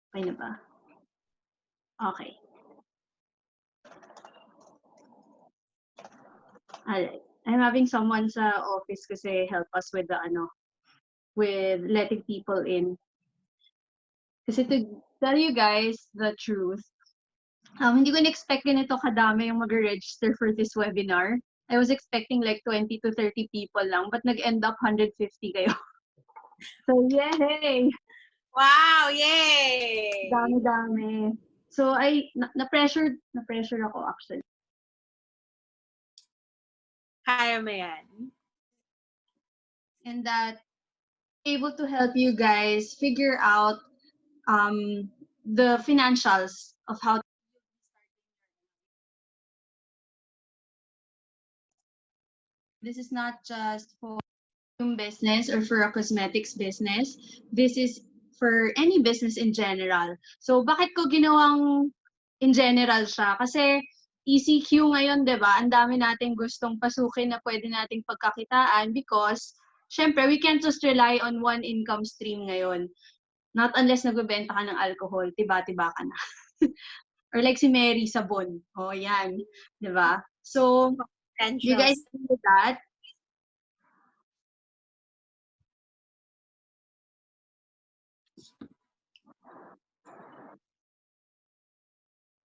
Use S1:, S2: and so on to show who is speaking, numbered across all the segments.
S1: Okay na ba? Okay. Alright. I'm having someone sa office kasi help us with the with letting people in. Kasi to tell you guys the truth, hindi ko na-expect ganito kadami yung mag-register for this webinar. I was expecting like 20 to 30 people lang, but nag-end up 150 kayo. So, yay!
S2: Wow! Yay!
S1: Dami-dami. So, na-pressure ako actually.
S2: Kaya mo yan.
S1: And that able to help you guys figure out the financials of how this is not just for yung business or for a cosmetics business. This is for any business in general. So, bakit ko ginawang in general siya? Kasi ECQ ngayon, di ba? Ang dami nating gustong pasukin na pwede nating pagkakitaan because, syempre, we can't just rely on one income stream ngayon. Not unless nagbebenta ka ng alcohol, tiba-tiba ka na. Or like si Mary Sabon. Oh, yan. Di ba? So, you guys do that.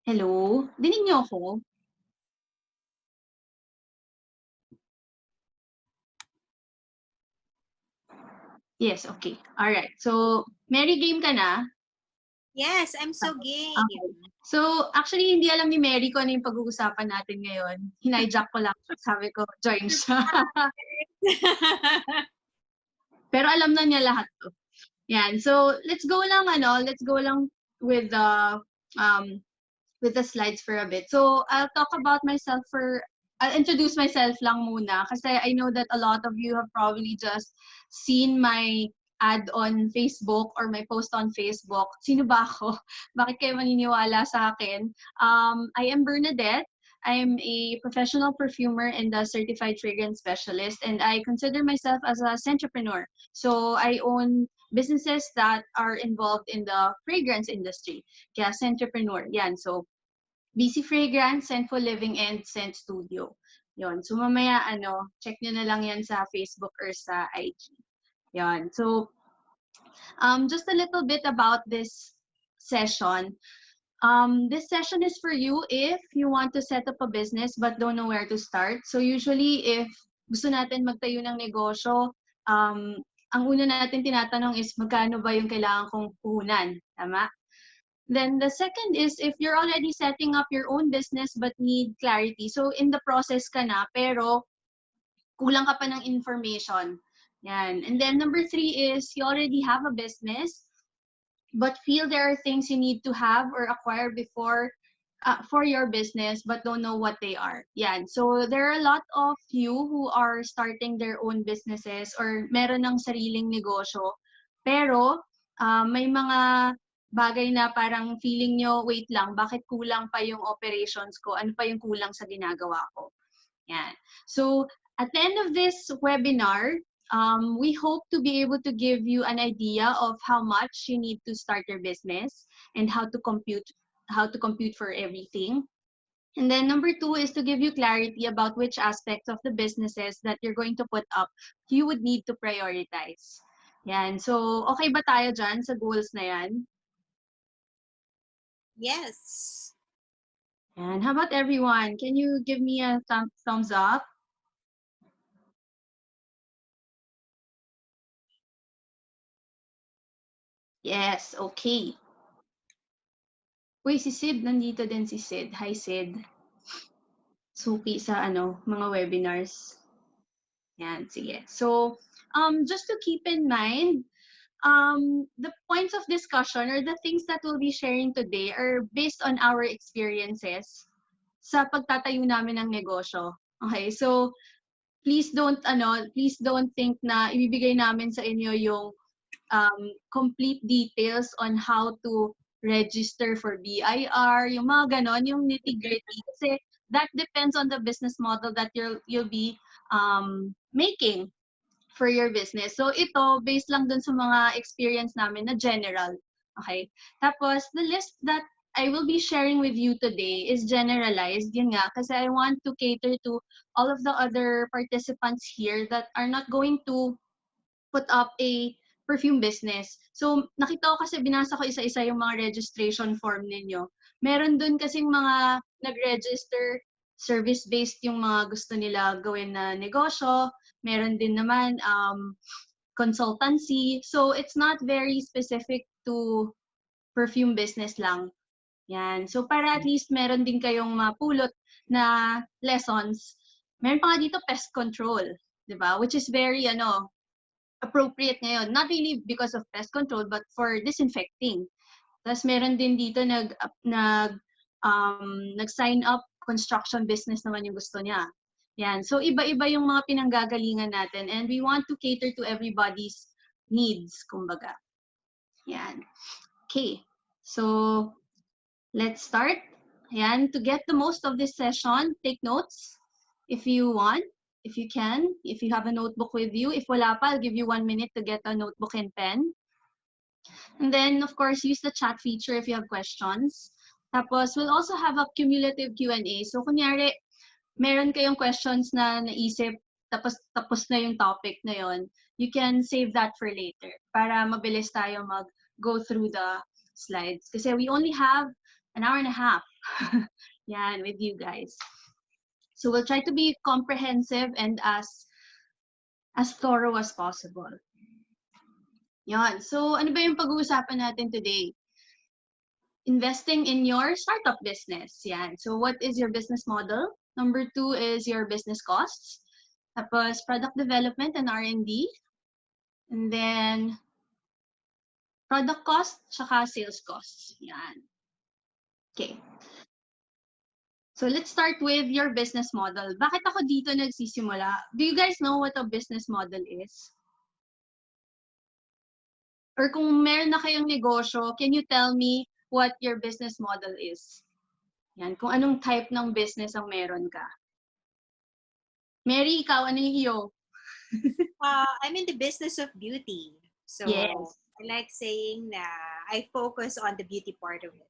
S1: Hello? Dinig niyo ako? Yes, okay. All right. So, Mary, game ka na?
S2: Yes, I'm so game.
S1: Okay. So, actually, hindi alam ni Mary kung ano yung pag-uusapan natin ngayon. Hinijack ko lang. Sabi ko, join siya. Pero alam na niya lahat to. Yan. So, let's go lang with the slides for a bit. So, I'll introduce myself lang muna kasi I know that a lot of you have probably just seen my ad on Facebook or my post on Facebook. Sino ba ako? Bakit kayo maniniwala sa akin? I am Bernadette. I'm a professional perfumer and a certified fragrance specialist, and I consider myself as a entrepreneur. So I own businesses that are involved in the fragrance industry. Kaya entrepreneur. Yan. So BC Fragrance, Scentful Living, and Scent Studio. Yon. So mamaya check nyo na lang yan sa Facebook or sa IG. Yon. So just a little bit about this session. This session is for you if you want to set up a business but don't know where to start. So usually if gusto natin magtayo ng negosyo, ang una natin tinatanong is magkano ba yung kailangan kong puhunan, tama? Then the second is if you're already setting up your own business but need clarity. So in the process ka na pero kulang ka pa ng information. Yan. And then number 3 is you already have a business but feel there are things you need to have or acquire before for your business but don't know what they are. Yan. So there are a lot of you who are starting their own businesses or meron ng sariling negosyo. Pero may mga bagay na parang feeling nyo, wait lang, bakit kulang pa yung operations ko? Ano pa yung kulang sa ginagawa ko? Yan. So at the end of this webinar, we hope to be able to give you an idea of how much you need to start your business and how to compute for everything. And then number 2 is to give you clarity about which aspects of the businesses that you're going to put up you would need to prioritize. Yan. So, okay ba tayo dyan sa goals na yan?
S2: Yes.
S1: And how about everyone? Can you give me a thumbs up? Yes, okay. Uy, si Sid, nandito din si Sid. Hi, Sid. Suki sa mga webinars. Yan, sige. So, just to keep in mind, the points of discussion or the things that we'll be sharing today are based on our experiences sa pagtatayo namin ng negosyo. Okay, so please don't think na ibibigay namin sa inyo yung complete details on how to register for BIR, yung mga ganon, yung nitty-gritty. Kasi that depends on the business model that you'll be making for your business. So ito, based lang dun sa mga experience namin na general. Okay? Tapos, the list that I will be sharing with you today is generalized, yun nga, kasi I want to cater to all of the other participants here that are not going to put up a perfume business. So, nakita ko kasi binasa ko isa-isa yung mga registration form ninyo. Meron dun kasing mga nag-register, service-based yung mga gusto nila gawin na negosyo. Meron din naman consultancy. So, it's not very specific to perfume business lang. Yan. So, para at least meron din kayong mapulot na lessons. Meron pa nga dito pest control, di ba? Which is very, appropriate ngayon. Not really because of pest control, but for disinfecting. Tapos meron din dito nag-sign up construction business naman yung gusto niya. Yan. So iba-iba yung mga pinanggagalingan natin and we want to cater to everybody's needs, kumbaga. Yan. Okay. So let's start. Yan. To get the most of this session, take notes if you want. If you can, if you have a notebook with you. If wala pa, I'll give you 1 minute to get a notebook and pen. And then, of course, use the chat feature if you have questions. Tapos, we'll also have a cumulative Q&A. So, kunyari, meron kayong questions na naisip, tapos na yung topic na yon, you can save that for later para mabilis tayo mag-go through the slides. Kasi we only have an hour and a half yan, with you guys. So we'll try to be comprehensive and as thorough as possible. Yan. So ano ba yung pag-uusapan natin today? Investing in your startup business. Yan. So what is your business model? Number 2 is your business costs. Tapos product development and R&D. And then product cost tsaka sales costs. Yan. Okay. So let's start with your business model. Bakit ako dito nagsisimula? Do you guys know what a business model is? Or kung meron na kayong negosyo, can you tell me what your business model is? Yan, kung anong type ng business ang meron ka. Mary, ikaw, ano yung iyo?
S2: I'm in the business of beauty. So,
S1: Yes.
S2: I like saying na I focus on the beauty part of it.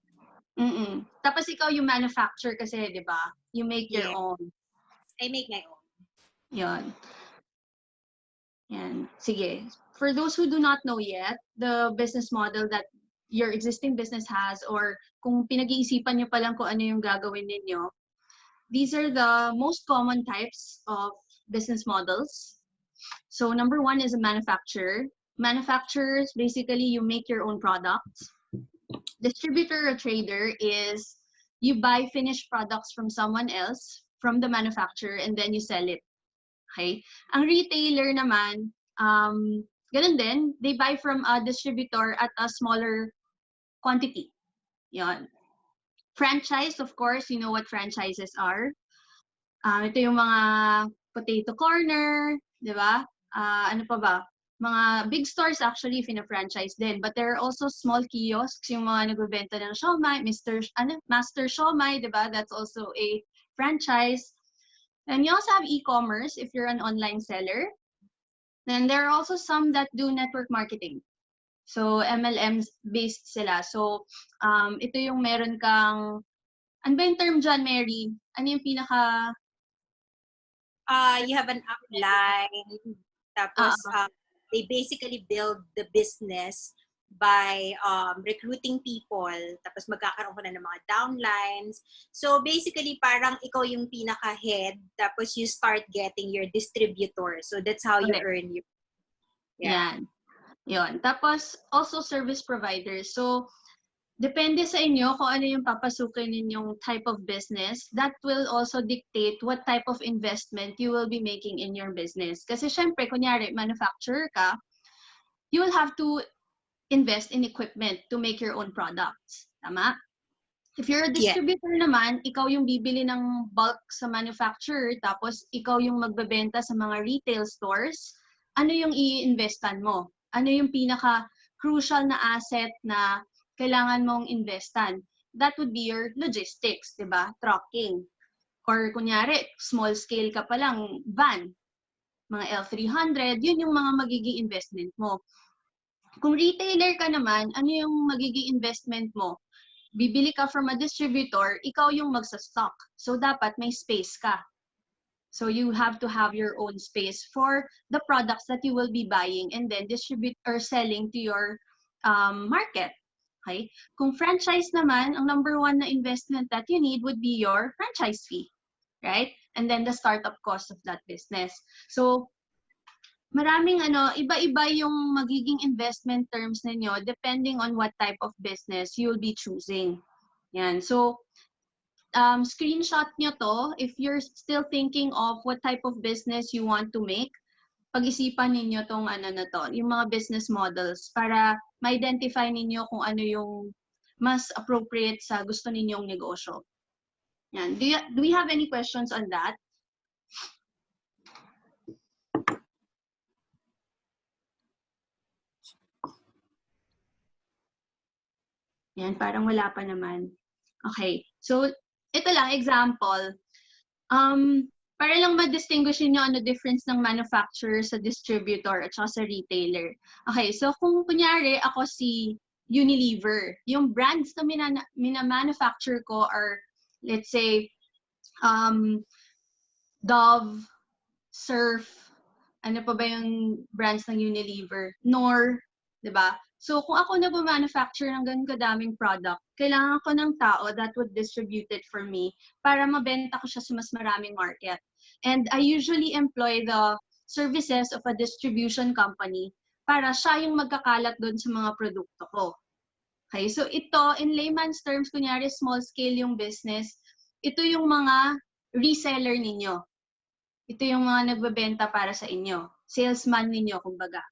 S1: Tapos ikaw yung manufacturer kasi, di ba? You make your own.
S2: I make my own.
S1: Yan. Yan. Sige. For those who do not know yet, the business model that your existing business has, or kung pinag-iisipan nyo pa lang kung ano yung gagawin ninyo, these are the most common types of business models. So number 1 is a manufacturer. Manufacturers, basically, you make your own products. Distributor or trader is you buy finished products from someone else, from the manufacturer, and then you sell it. Okay? Ang retailer naman, ganun din, they buy from a distributor at a smaller quantity. Yan. Franchise, of course, you know what franchises are. Ito yung mga potato corner, di ba? Ano pa ba? Mga big stores actually fina-franchise din. But there are also small kiosks, yung mga nagbebenta ng siomai, Master Siomai, di ba? That's also a franchise. And you also have e-commerce if you're an online seller. Then there are also some that do network marketing. So MLMs based sila. So ito yung meron kang, ano ba yung term dyan, Mary? Ano yung pinaka...
S2: You have an upline. Tapos, they basically build the business by recruiting people. Tapos magkakaroon ko na ng mga downlines. So basically, parang ikaw yung pinaka-head. Tapos you start getting your distributor. So that's how you earn your...
S1: Yan. Yun. Tapos also service providers. So depende sa inyo kung ano yung papasukin ninyong type of business. That will also dictate what type of investment you will be making in your business. Kasi syempre, kunyari, manufacturer ka, you will have to invest in equipment to make your own products. Tama? If you're a distributor naman, ikaw yung bibili ng bulk sa manufacturer, tapos ikaw yung magbebenta sa mga retail stores, ano yung i-investan mo? Ano yung pinaka-crucial na asset na kailangan mong investan? That would be your logistics, di ba? Trucking. Or kunyari, small scale ka pa lang, van. Mga L300, yun yung mga magiging investment mo. Kung retailer ka naman, ano yung magiging investment mo? Bibili ka from a distributor, ikaw yung magsa-stock. So dapat may space ka. So you have to have your own space for the products that you will be buying and then distribute or selling to your market. Okay? Kung franchise naman, ang number one na investment that you need would be your franchise fee, right? And then the startup cost of that business. So maraming iba-iba yung magiging investment terms ninyo depending on what type of business you'll be choosing. Yan. So, screenshot nyo to if you're still thinking of what type of business you want to make. Pag-isipan ninyo tong na to, yung mga business models para ma-identify ninyo kung ano yung mas appropriate sa gusto ninyong negosyo. Yan. Do we have any questions on that? Yan, parang wala pa naman. Okay. So, ito lang, example. Para lang ma-distinguishin nyo ano difference ng manufacturer sa distributor at saka sa retailer. Okay, so kung kunyari ako si Unilever, yung brands na mina-manufacture ko are, let's say, Dove, Surf, ano pa ba yung brands ng Unilever? Knorr, di ba? So, kung ako nag-manufacture ng ganun kadaming product, kailangan ko ng tao that would distribute it for me para mabenta ko siya sa mas maraming market. And I usually employ the services of a distribution company para siya yung magkakalat doon sa mga produkto ko. Okay, so ito, in layman's terms, kunyari small scale yung business, ito yung mga reseller ninyo. Ito yung mga nagbebenta para sa inyo. Salesman ninyo, kumbaga.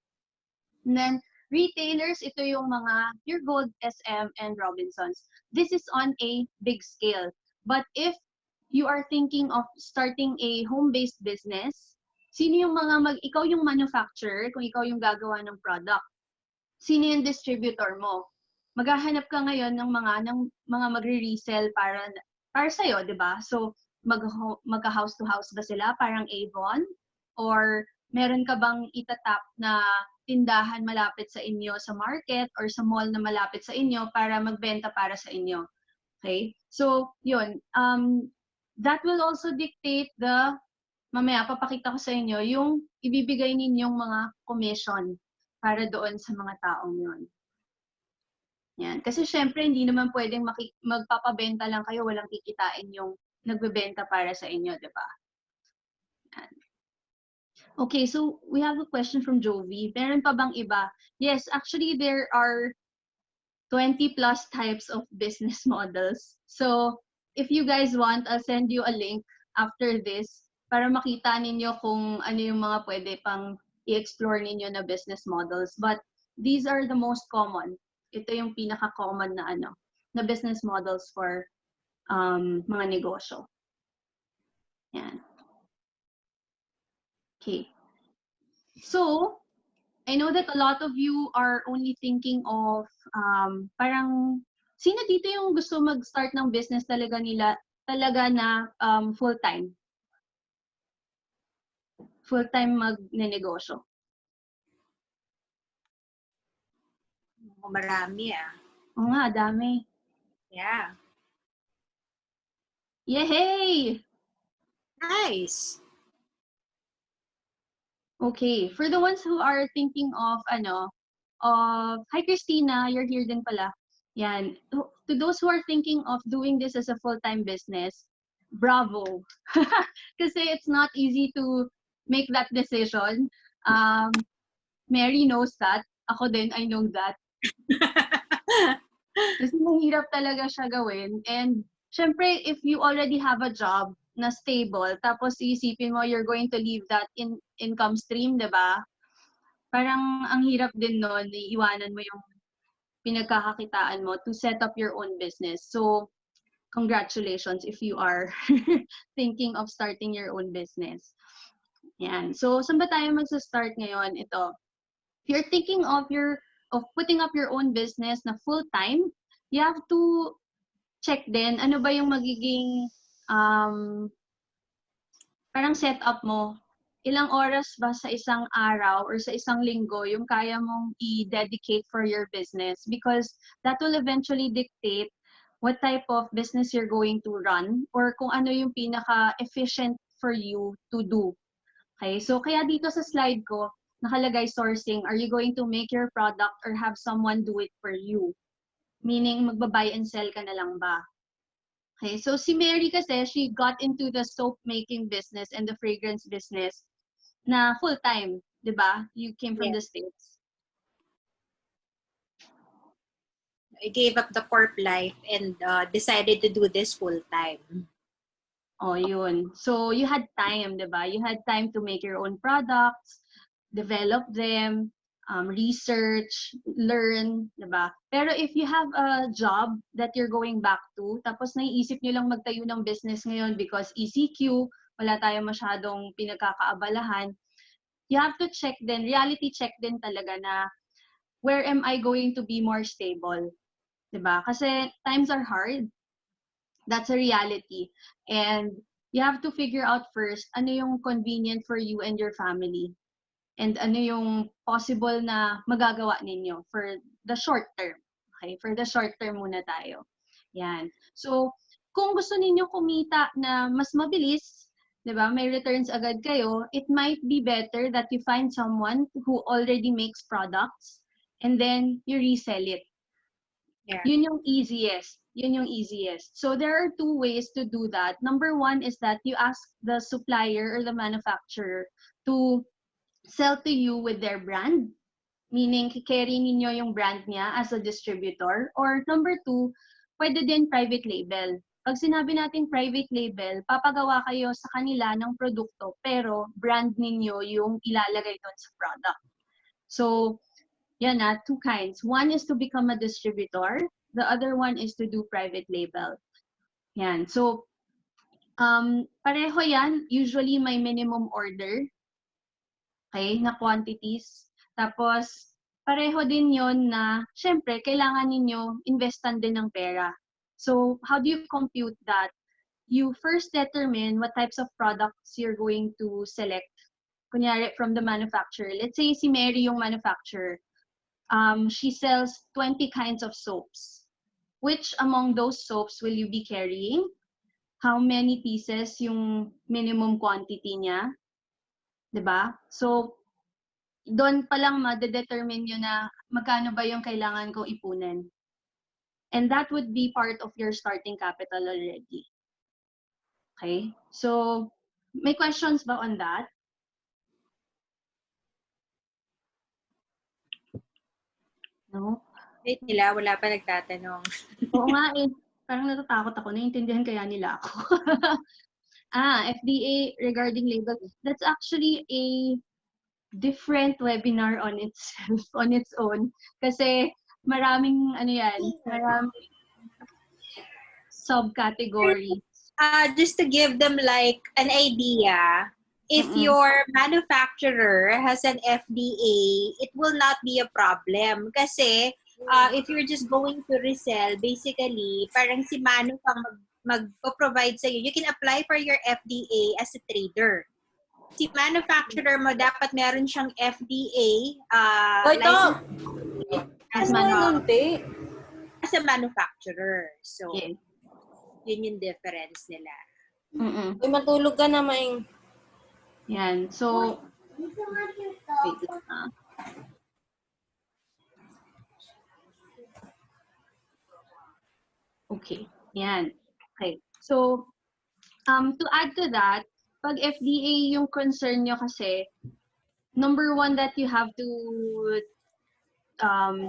S1: And then, retailers, ito yung mga Pure Gold, SM, and Robinsons. This is on a big scale. But if you are thinking of starting a home-based business, sino yung ikaw yung manufacturer, kung ikaw yung gagawa ng product. Sino yung distributor mo? Maghahanap ka ngayon ng mga magre-resell para sa'yo, di ba? So, magka-house to house ba sila, parang Avon? Or meron ka bang itatap na tindahan malapit sa inyo sa market or sa mall na malapit sa inyo para magbenta para sa inyo? Okay? So, yun. That will also dictate mamaya papakita ko sa inyo, yung ibibigay ninyong mga commission para doon sa mga taong yun. Yan. Kasi syempre, hindi naman pwedeng magpapabenta lang kayo, walang kikitain yung nagbebenta para sa inyo, di ba? Okay, so we have a question from Jovi. Meron pa bang iba? Yes, actually, there are 20 plus types of business models. So, if you guys want, I'll send you a link after this para makita ninyo kung ano yung mga pwede pang i-explore ninyo na business models. But these are the most common. Ito yung pinaka-common na business models for mga negosyo. Yan. Okay. So, I know that a lot of you are only thinking of parang sino dito yung gusto mag-start ng business talaga na full-time? Full-time magnenegosyo.
S2: Marami ah.
S1: Oo nga, dami.
S2: Yeah.
S1: Yay!
S2: Nice.
S1: Okay, for the ones who are thinking of hi Christina, you're here din pala. Yan. To those who are thinking of doing this as a full-time business, bravo. Kasi it's not easy to make that decision. Mary knows that. Ako din, I know that. Kasi mahirap talaga siya gawin. And syempre, if you already have a job na stable, tapos iisipin mo you're going to leave that income stream, di ba? Parang ang hirap din nun, iiwanan mo yung pinagkakakitaan mo to set up your own business. So, congratulations if you are thinking of starting your own business. Yan. So, saan ba tayo magsa-start ngayon? Ito. If you're thinking of putting up your own business na full-time, you have to check din ano ba yung magiging parang setup mo ilang oras ba sa isang araw or sa isang linggo yung kaya mong i-dedicate for your business, because that will eventually dictate what type of business you're going to run or kung ano yung pinaka-efficient for you to do. Okay? So kaya dito sa slide ko, nakalagay sourcing. Are you going to make your product or have someone do it for you? Meaning, magba-buy and sell ka na lang ba? Okay, so si Mary kasi, she got into the soap making business and the fragrance business na full-time, di ba? You came from
S2: Yeah.
S1: the States.
S2: I gave up the corp life and decided to do this full-time.
S1: Oh, yun. So, you had time, di ba? You had time to make your own products, develop them, research, learn, di ba? Pero if you have a job that you're going back to, tapos naiisip nyo lang magtayo ng business ngayon because ECQ, wala tayong masyadong pinagkakaabalahan, you have to check din, reality check din talaga na where am I going to be more stable? Diba? Kasi times are hard. That's a reality. And you have to figure out first ano yung convenient for you and your family. And ano yung possible na magagawa ninyo for the short term. Okay? For the short term muna tayo. Yan. So, kung gusto ninyo kumita na mas mabilis, di ba, may returns agad kayo, it might be better that you find someone who already makes products and then you resell it.
S2: Yeah.
S1: Yun yung easiest. Yun yung easiest. So there are two ways to do that. Number one is that you ask the supplier or the manufacturer to sell to you with their brand. Meaning, carry ninyo yung brand niya as a distributor. Or number two, pwede din private label. Pag sinabi natin private label, papagawa kayo sa kanila ng produkto, pero brand ninyo yung ilalagay doon sa product. So, yan na, two kinds. One is to become a distributor. The other one is to do private label. Yan. So, pareho yan. Usually, may minimum order. Okay, na quantities. Tapos, pareho din yon na, syempre, kailangan ninyo investan din ng pera. So, how do you compute that? You first determine what types of products you're going to select. Kunyari, from the manufacturer. Let's say si Mary yung manufacturer. She sells 20 kinds of soaps. Which among those soaps will you be carrying? How many pieces yung minimum quantity niya? Diba? So, doon pa lang ma-determine nyo na magkano ba yung kailangan kong ipunin. And that would be part of your starting capital already. Okay? So, may questions ba on that? No?
S2: Wait nila, wala pa nagtatanong.
S1: Oo nga eh. Parang natatakot ako. Naiintindihan kaya nila ako. FDA regarding label. That's actually a different webinar on itself, on its own. Kasi maraming, ano yan, maraming subcategories.
S2: Just to give them like an idea, if your manufacturer has an FDA, it will not be a problem. Kasi if you're just going to resell, basically, parang si Manu pang mag-provide sa'yo. You can apply for your FDA as a trader. Si manufacturer mo, dapat meron siyang FDA license as a manufacturer. So,
S1: Yeah.
S2: yun yung difference nila.
S3: Uy, matulog ka na, Maing.
S1: Yan. So, wait lang. Okay. Yan. Okay. So, to add to that, pag FDA yung concern nyo kasi, number one that you have to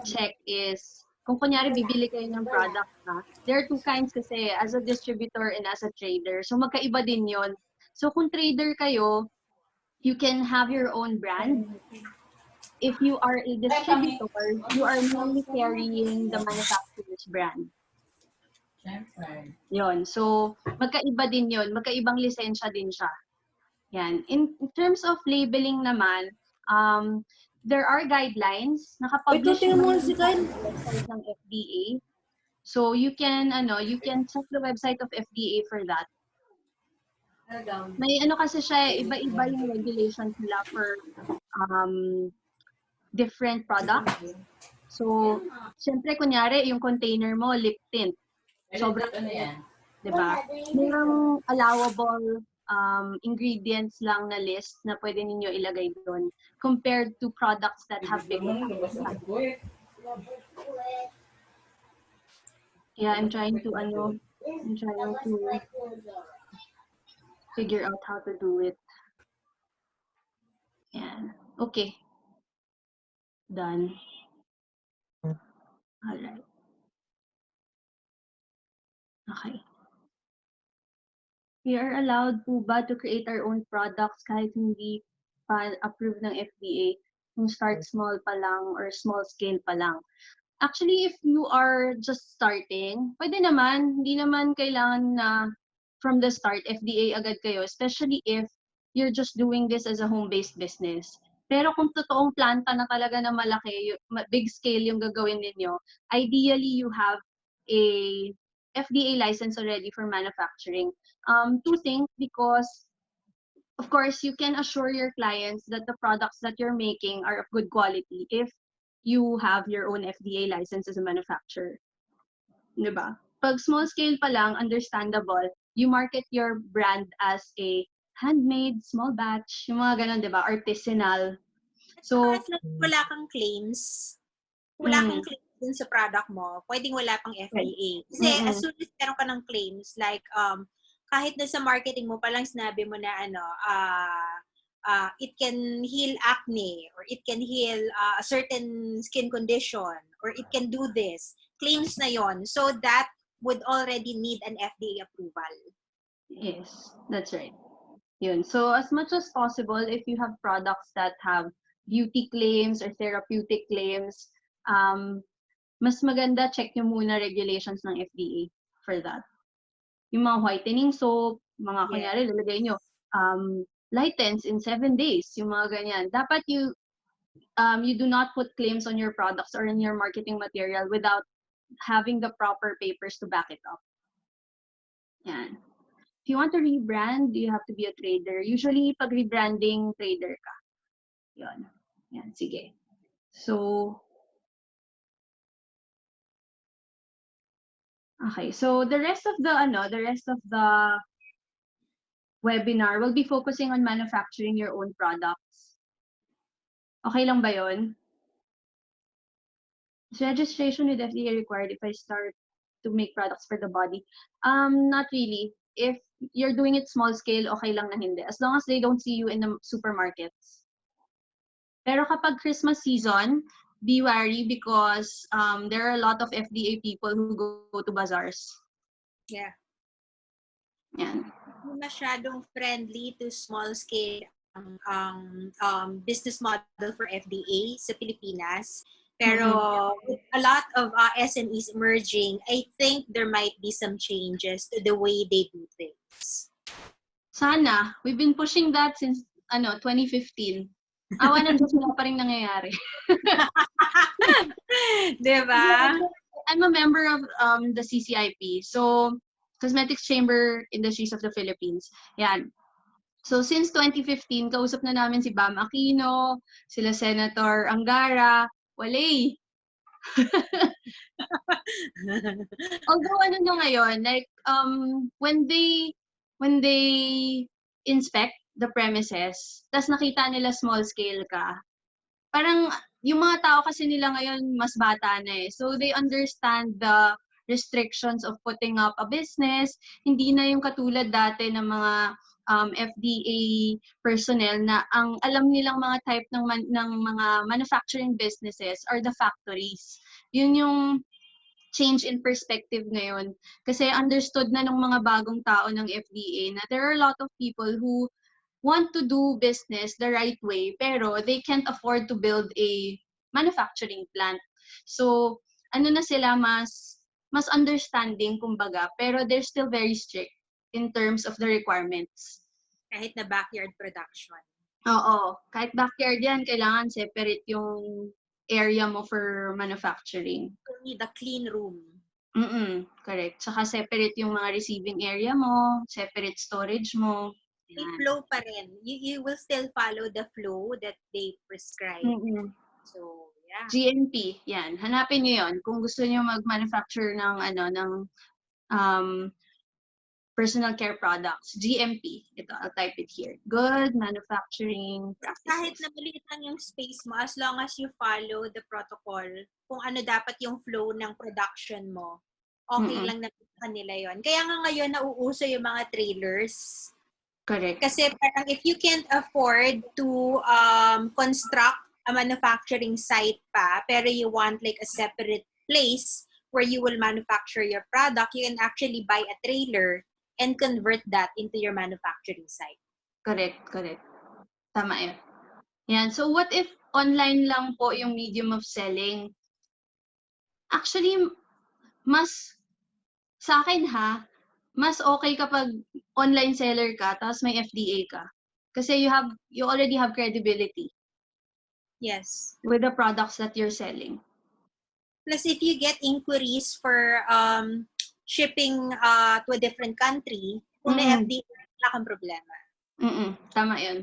S1: check is, kung kunyari bibili kayo ng product na, there are two kinds kasi, as a distributor and as a trader. So, magkaiba din yon. So, kung trader kayo, you can have your own brand. If you are a distributor, you are mainly carrying the manufacturer's brand. Yon. So, magkaiba din yon. Magkaibang lisensya din siya. Yan. In terms of labeling naman, there are guidelines. Nakapublish naman sa website ng FDA. So, you can check the website of FDA for that. May ano kasi siya, iba-iba yung regulations nila for different products. So, syempre, kunyari, yung container mo, lip tint. Sobrang, di ba? Merong allowable ingredients lang na list na pwede ninyo ilagay doon compared to products that have bigger. Yeah, I'm trying to figure out how to do it. Yan. Okay. Done. Alright. Okay. We are allowed po ba to create our own products kahit hindi pa approved ng FDA? Kung start small pa lang or small scale pa lang. Actually, if you are just starting, pwede naman. Hindi naman kailangan na from the start, FDA agad kayo, especially if you're just doing this as a home-based business. Pero kung totoong planta na talaga na malaki, big scale yung gagawin ninyo, ideally you have a FDA license already for manufacturing. Two things, because of course, you can assure your clients that the products that you're making are of good quality if you have your own FDA license as a manufacturer. Diba? Pag small scale pa lang, understandable, you market your brand as a handmade, small batch, yung mga ganun, diba? Artisanal. So,
S2: wala kang claims. Wala kang claims dun sa product mo, pwedeng wala pang FDA. Kasi as soon as meron ka ng claims, like, kahit na sa marketing mo palang sinabi mo na it can heal acne, or it can heal a certain skin condition, or it can do this. Claims na yon. So that would already need an FDA approval.
S1: Yes, that's right. Yun. So as much as possible, if you have products that have beauty claims or therapeutic claims, mas maganda check nyo muna regulations ng FDA for that. Yung mga whitening soap, mga kunyari, lalagay nyo, lightens in 7 days, yung mga ganyan. Dapat you do not put claims on your products or in your marketing material without having the proper papers to back it up. Yan. If you want to rebrand, you have to be a trader. Usually, pag rebranding, trader ka. Yun. Yan, sige. So, okay. So, the rest of the webinar will be focusing on manufacturing your own products. Okay lang ba yun? Is registration with FDA required if I start to make products for the body? Not really. If you're doing it small scale, okay lang na hindi. As long as they don't see you in the supermarkets. Pero kapag Christmas season, be wary because there are a lot of FDA people who go to bazaars.
S2: Yeah.
S1: Yan.
S2: Masyadong friendly to small scale business model for FDA sa Pilipinas. Pero with a lot of SMEs emerging, I think there might be some changes to the way they do things.
S1: Sana. We've been pushing that since 2015. Awa ng Diyos, wala pa rin nangyayari.
S2: Diba?
S1: I'm a member of the CCIP, so Cosmetics Chamber Industries of the Philippines. Yan. So since 2015, kausap na namin si Bam Aquino, sila Senator Angara, Walay. Although ano na ngayon, like when they inspect the premises, tas nakita nila small scale ka, parang yung mga tao kasi nila ngayon mas bata na eh. So they understand the restrictions of putting up a business. Hindi na yung katulad dati ng mga FDA personnel na ang alam nilang mga type ng mga manufacturing businesses are the factories. Yun yung change in perspective ngayon. Kasi understood na ng mga bagong tao ng FDA na there are a lot of people who want to do business the right way, pero they can't afford to build a manufacturing plant. So, ano na sila, mas understanding, kumbaga, pero they're still very strict in terms of the requirements.
S2: Kahit na backyard production.
S1: Oo. Kahit backyard yan, kailangan separate yung area mo for manufacturing.
S2: You need a clean room.
S1: Correct. Saka separate yung mga receiving area mo, separate storage mo. Yan.
S2: flow pa rin. You will still follow the flow that they prescribe.
S1: Mm-mm.
S2: So, yeah.
S1: GNP, yan. Hanapin niyo yon kung gusto niyo mag-manufacture ng um, personal care products. GMP. Ito, I'll type it here. Good manufacturing
S2: Kahit
S1: practices.
S2: na maliit lang yung space mo, as long as you follow the protocol, kung ano dapat yung flow ng production mo, okay lang na kanila yon. Kaya nga ngayon nauuso yung mga trailers.
S1: Correct.
S2: Kasi parang if you can't afford to construct a manufacturing site pa, pero you want like a separate place where you will manufacture your product, you can actually buy a trailer and convert that into your manufacturing site.
S1: Correct. Tama yun. Yan. So what if online lang po yung medium of selling? Actually, sa akin mas okay kapag online seller ka, tapos may FDA ka. Kasi you already have credibility
S2: Yes.
S1: with the products that you're selling.
S2: Plus, if you get inquiries for shipping to a different country, kung may FDA, wala kang problema.
S1: Tama yun.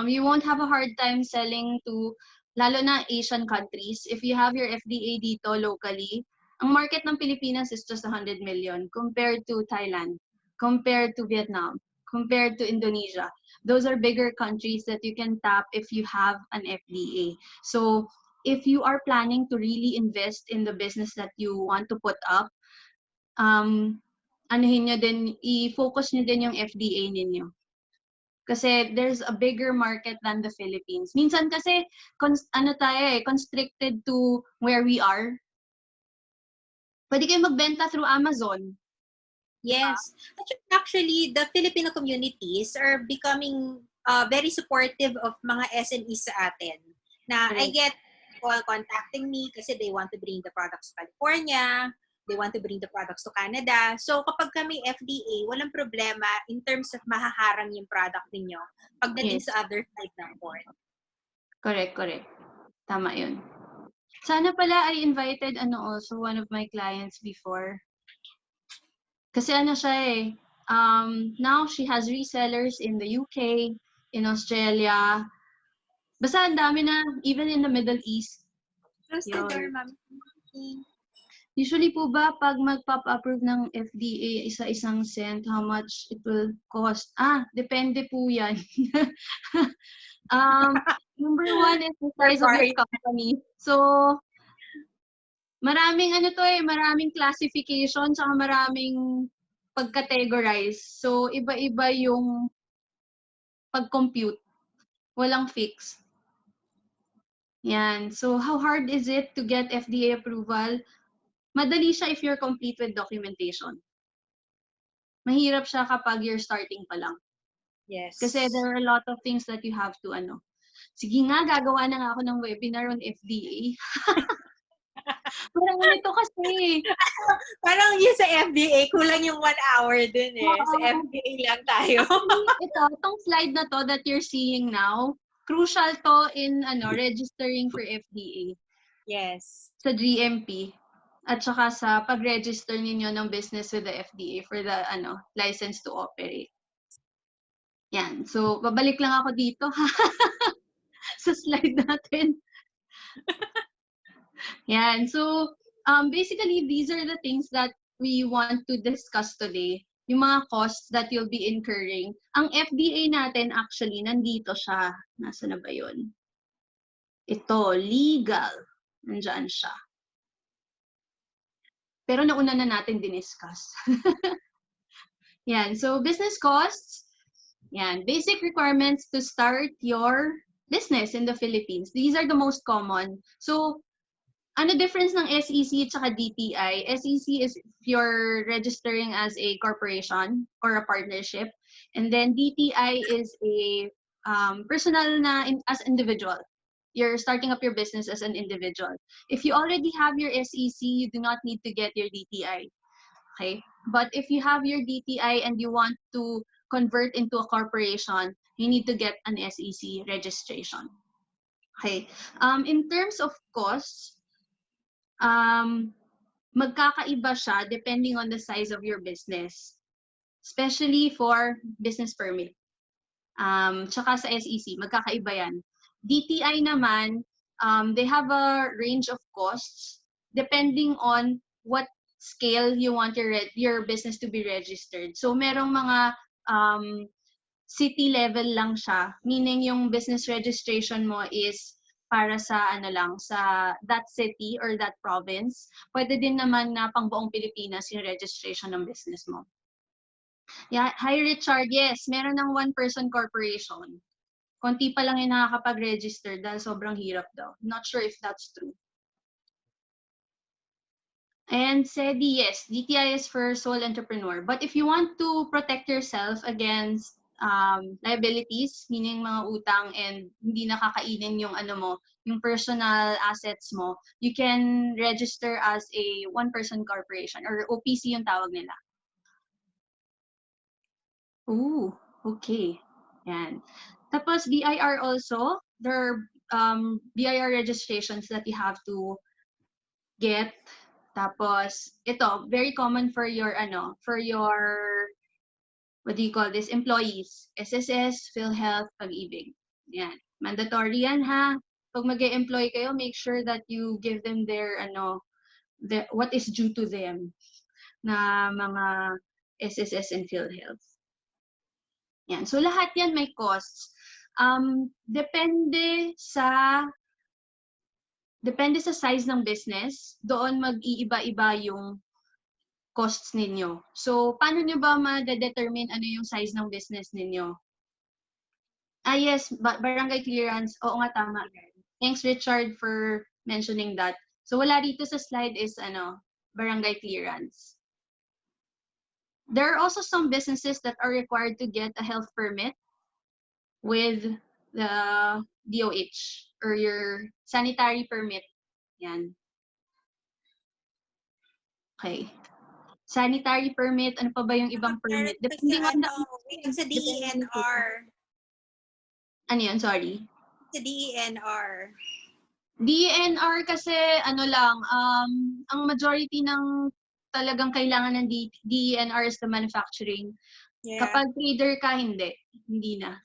S1: You won't have a hard time selling to, lalo na Asian countries. If you have your FDA dito locally, ang market ng Pilipinas is just 100 million compared to Thailand, compared to Vietnam, compared to Indonesia. Those are bigger countries that you can tap if you have an FDA. So, if you are planning to really invest in the business that you want to put up, anuhin nyo din, i-focus nyo din yung FDA ninyo. Kasi there's a bigger market than the Philippines. Minsan kasi, constricted to where we are. Pwede kayo magbenta through Amazon.
S2: Yes. Actually, the Filipino communities are becoming very supportive of mga SMEs sa atin. Na I get people contacting me kasi they want to bring the products to California, they want to bring the products to Canada. So kapag kami FDA, walang problema in terms of mahaharang yung product ninyo pagdating sa other side ng port.
S1: Correct. Tama yun. Sana pala I invited also one of my clients before. Kasi siya now she has resellers in the UK, in Australia. Basta ang dami na, even in the Middle East.
S2: Close the door, ma'am.
S1: Usually po ba, pag magpapa-approve ng FDA isa-isang cent, how much it will cost? Depende po yan. Number one is the size of your company. So, maraming maraming classification, saka maraming pag-categorize. So, iba-iba yung pag-compute. Walang fix. Yan. So, how hard is it to get FDA approval? Madali siya if you're complete with documentation. Mahirap siya kapag you're starting pa lang.
S2: Yes.
S1: Kasi there are a lot of things that you have to Sige nga, gagawa na nga ako ng webinar on FDA. Parang ganito kasi.
S2: Parang yung sa FDA, kulang yung 1 hour dun eh. Sa FDA lang tayo.
S1: Itong slide na to that you're seeing now, crucial to in registering for FDA.
S2: Yes.
S1: Sa GMP. At saka sa pag-register ninyo ng business with the FDA for the license to operate. Yan. So, babalik lang ako dito sa slide natin. Yan. So, basically, these are the things that we want to discuss today. Yung mga costs that you'll be incurring. Ang FDA natin, actually, nandito siya. Nasaan na ba yun? Ito, legal. Nandyan siya. Pero nauna na natin diniscuss. Yan. So, business costs. Yan. Basic requirements to start your business in the Philippines. These are the most common. So, ano difference ng SEC at saka DTI? SEC is if you're registering as a corporation or a partnership. And then DTI is a personal na as individual. You're starting up your business as an individual. If you already have your SEC, you do not need to get your DTI. Okay? But if you have your DTI and you want to convert into a corporation, you need to get an SEC registration. Okay? In terms of costs, magkakaiba siya depending on the size of your business, especially for business permit. Tsaka sa SEC, magkakaiba yan. DTI naman, they have a range of costs depending on what scale you want your business to be registered. So merong mga city level lang siya, meaning yung business registration mo is para sa sa that city or that province. Pwede din naman na pang buong Pilipinas yung registration ng business mo. Yeah, hi Richard, yes, meron ng one-person corporation. Konti pa lang yung nakakapag-register dahil sobrang hirap daw. Not sure if that's true. And SEDI, yes, DTI is for sole entrepreneur. But if you want to protect yourself against liabilities, meaning mga utang and hindi nakakainin yung yung personal assets mo, you can register as a one-person corporation or OPC yung tawag nila. Ooh, okay. Yan. Tapos BIR also, there are BIR registrations that you have to get. Tapos, ito, very common for your, what do you call this, employees. SSS, PhilHealth, Pag-ibig. Yan. Mandatory yan, ha? Pag mag-e-employ kayo, make sure that you give them their, what is due to them na mga SSS and PhilHealth. Yan. So, lahat yan may costs. Depende sa size ng business, doon mag-iiba-iba yung costs ninyo. So, paano nyo ba ma-determine ano yung size ng business ninyo? Yes, barangay clearance. Oo nga, tama. Thanks, Richard, for mentioning that. So, wala dito sa slide is barangay clearance. There are also some businesses that are required to get a health permit with the DOH or your sanitary permit. Yan. Okay. Sanitary permit, ano pa ba yung ibang permit?
S2: Depending on sa DENR.
S1: Ano yun? Sorry?
S2: Sa DENR.
S1: DENR kasi ang majority ng talagang kailangan ng DENR is the manufacturing.
S2: Yeah.
S1: Kapag trader ka, hindi na.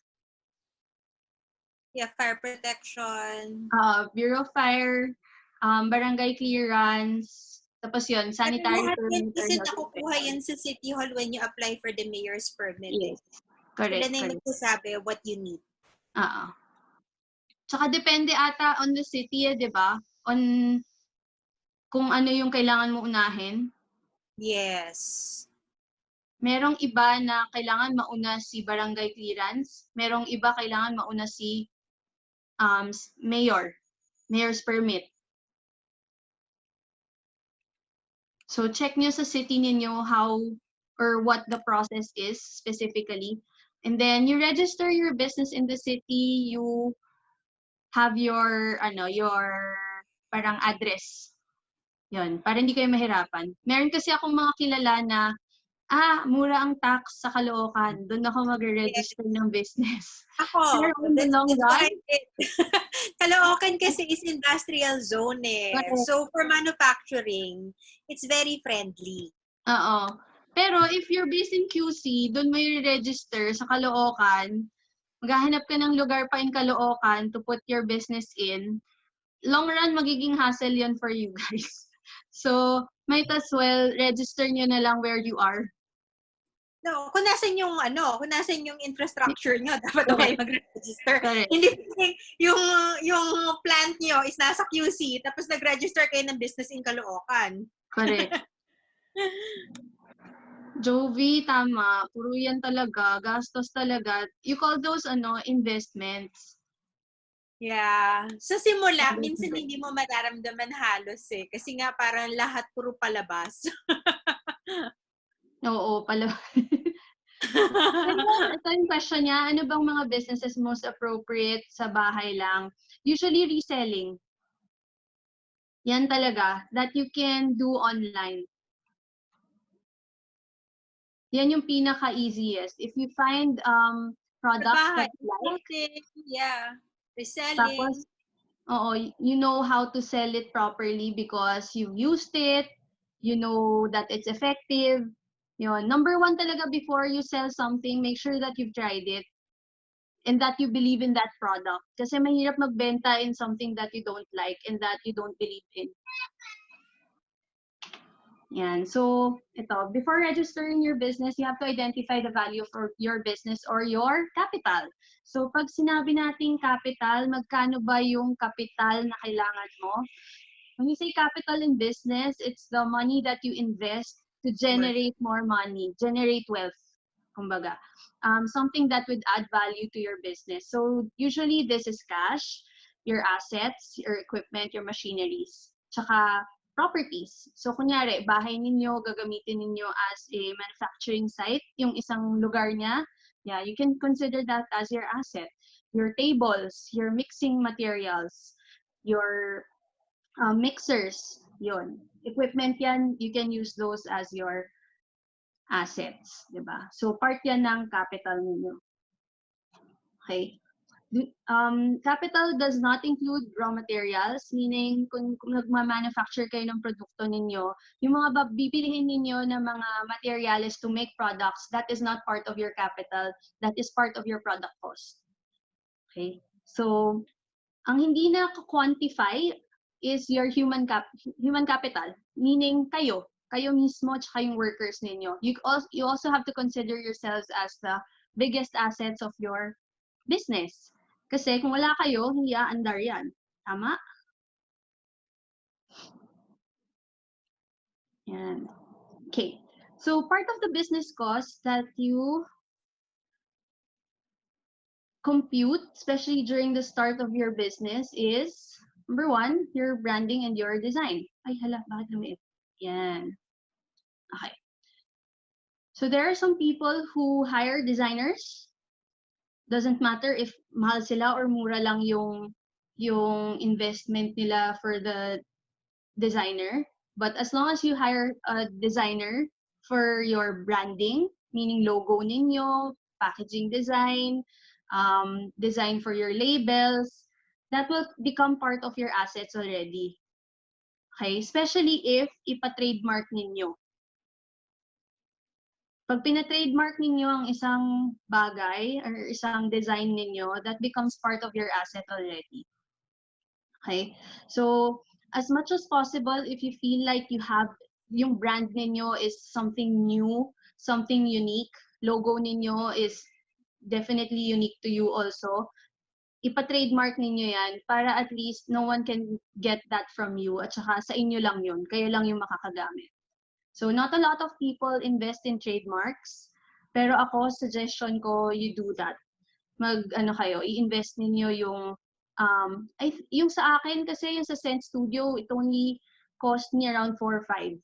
S2: Yeah, fire protection.
S1: Bureau of Fire, barangay clearance, tapos yun, sanitary permit.
S2: Kasi nakukuha yan sa City Hall when you apply for the mayor's permit.
S1: Yes, correct.
S2: Sila na yung magsasabi what you need.
S1: Tsaka depende ata on the city, di ba? On kung ano yung kailangan mo unahin.
S2: Yes.
S1: Merong iba na kailangan mauna si barangay clearance. Merong iba kailangan mauna si mayor's permit. So check nyo sa city ninyo how or what the process is specifically. And then you register your business in the city, you have your parang address. Yun, para hindi kayo mahirapan. Meron kasi akong mga kilala na mura ang tax sa Caloocan. Doon ako magre-register ng business.
S2: Ako,
S1: that's what I
S2: did. Caloocan kasi is industrial zone eh. Okay. So for manufacturing, it's very friendly.
S1: Oo. Pero if you're based in QC, doon mo i-register sa Caloocan, maghahanap ka ng lugar pa in Caloocan to put your business in. Long run, magiging hassle yun for you guys. So, might as well register nyo na lang where you are.
S2: No, kung nasan yung infrastructure nyo, dapat kayo mag-register. Hindi yung plant nyo is nasa QC, tapos nag-register kayo ng business in Caloocan.
S1: Correct. Jovi, tama. Puro yan talaga. Gastos talaga. You call those investments.
S2: Yeah. Sa simula, minsan hindi mo mararamdaman halos eh. Kasi nga parang lahat puro palabas.
S1: Oo, palabas. Ito yung question niya, ano bang mga businesses most appropriate sa bahay lang? Usually reselling. Yan talaga. That you can do online. Yan yung pinaka-easiest. If you find products that you like.
S2: Yeah. Reselling.
S1: Tapos, you know how to sell it properly because you've used it, you know that it's effective. Yun. Number one talaga before you sell something, make sure that you've tried it. and that you believe in that product. Kasi mahirap magbenta in something that you don't like and that you don't believe in. Yan. So, ito, before registering your business, you have to identify the value for your business or your capital. So, pag sinabi nating capital, magkano ba yung capital na kailangan mo? When you say capital in business, it's the money that you invest to generate more money, generate wealth, kumbaga. Something that would add value to your business. So, usually this is cash, your assets, your equipment, your machineries, tsaka properties. So, kunyari, bahay ninyo, gagamitin ninyo as a manufacturing site, yung isang lugar niya, yeah, you can consider that as your asset. Your tables, your mixing materials, your mixers, yun. Equipment yan, you can use those as your assets, di ba? So, part yan ng capital ninyo. Okay? Capital does not include raw materials, meaning kung nagma-manufacture kayo ng produkto ninyo, yung mga bibilihin ninyo ng mga materials to make products, that is not part of your capital, that is part of your product cost. Okay? So, ang hindi na quantify is your human capital, meaning kayo mismo at yung workers ninyo. You also have to consider yourselves as the biggest assets of your business. Kasi kung wala kayo, hindi aandar yan. Tama? Yan. Okay. So, part of the business cost that you compute, especially during the start of your business, is, number one, your branding and your design. Ay, hala, bakit lumiit? Yan. Okay. So, there are some people who hire designers. Doesn't matter if mahal sila or mura lang yung investment nila for the designer. But as long as you hire a designer for your branding, meaning logo ninyo, packaging design, design for your labels, that will become part of your assets already. Okay? Especially if ipa-trademark ninyo. Pag pina-trademark ninyo ang isang bagay or isang design ninyo, that becomes part of your asset already. Okay? So, as much as possible, if you feel like you have, yung brand ninyo is something new, something unique, logo ninyo is definitely unique to you also, ipa-trademark ninyo yan para at least no one can get that from you at saka sa inyo lang yun, kayo lang yung makakagamit. So, not a lot of people invest in trademarks, pero ako, suggestion ko, you do that. I-invest ninyo yung, yung sa akin, kasi yung sa Scent Studio, it only cost me around 4,500.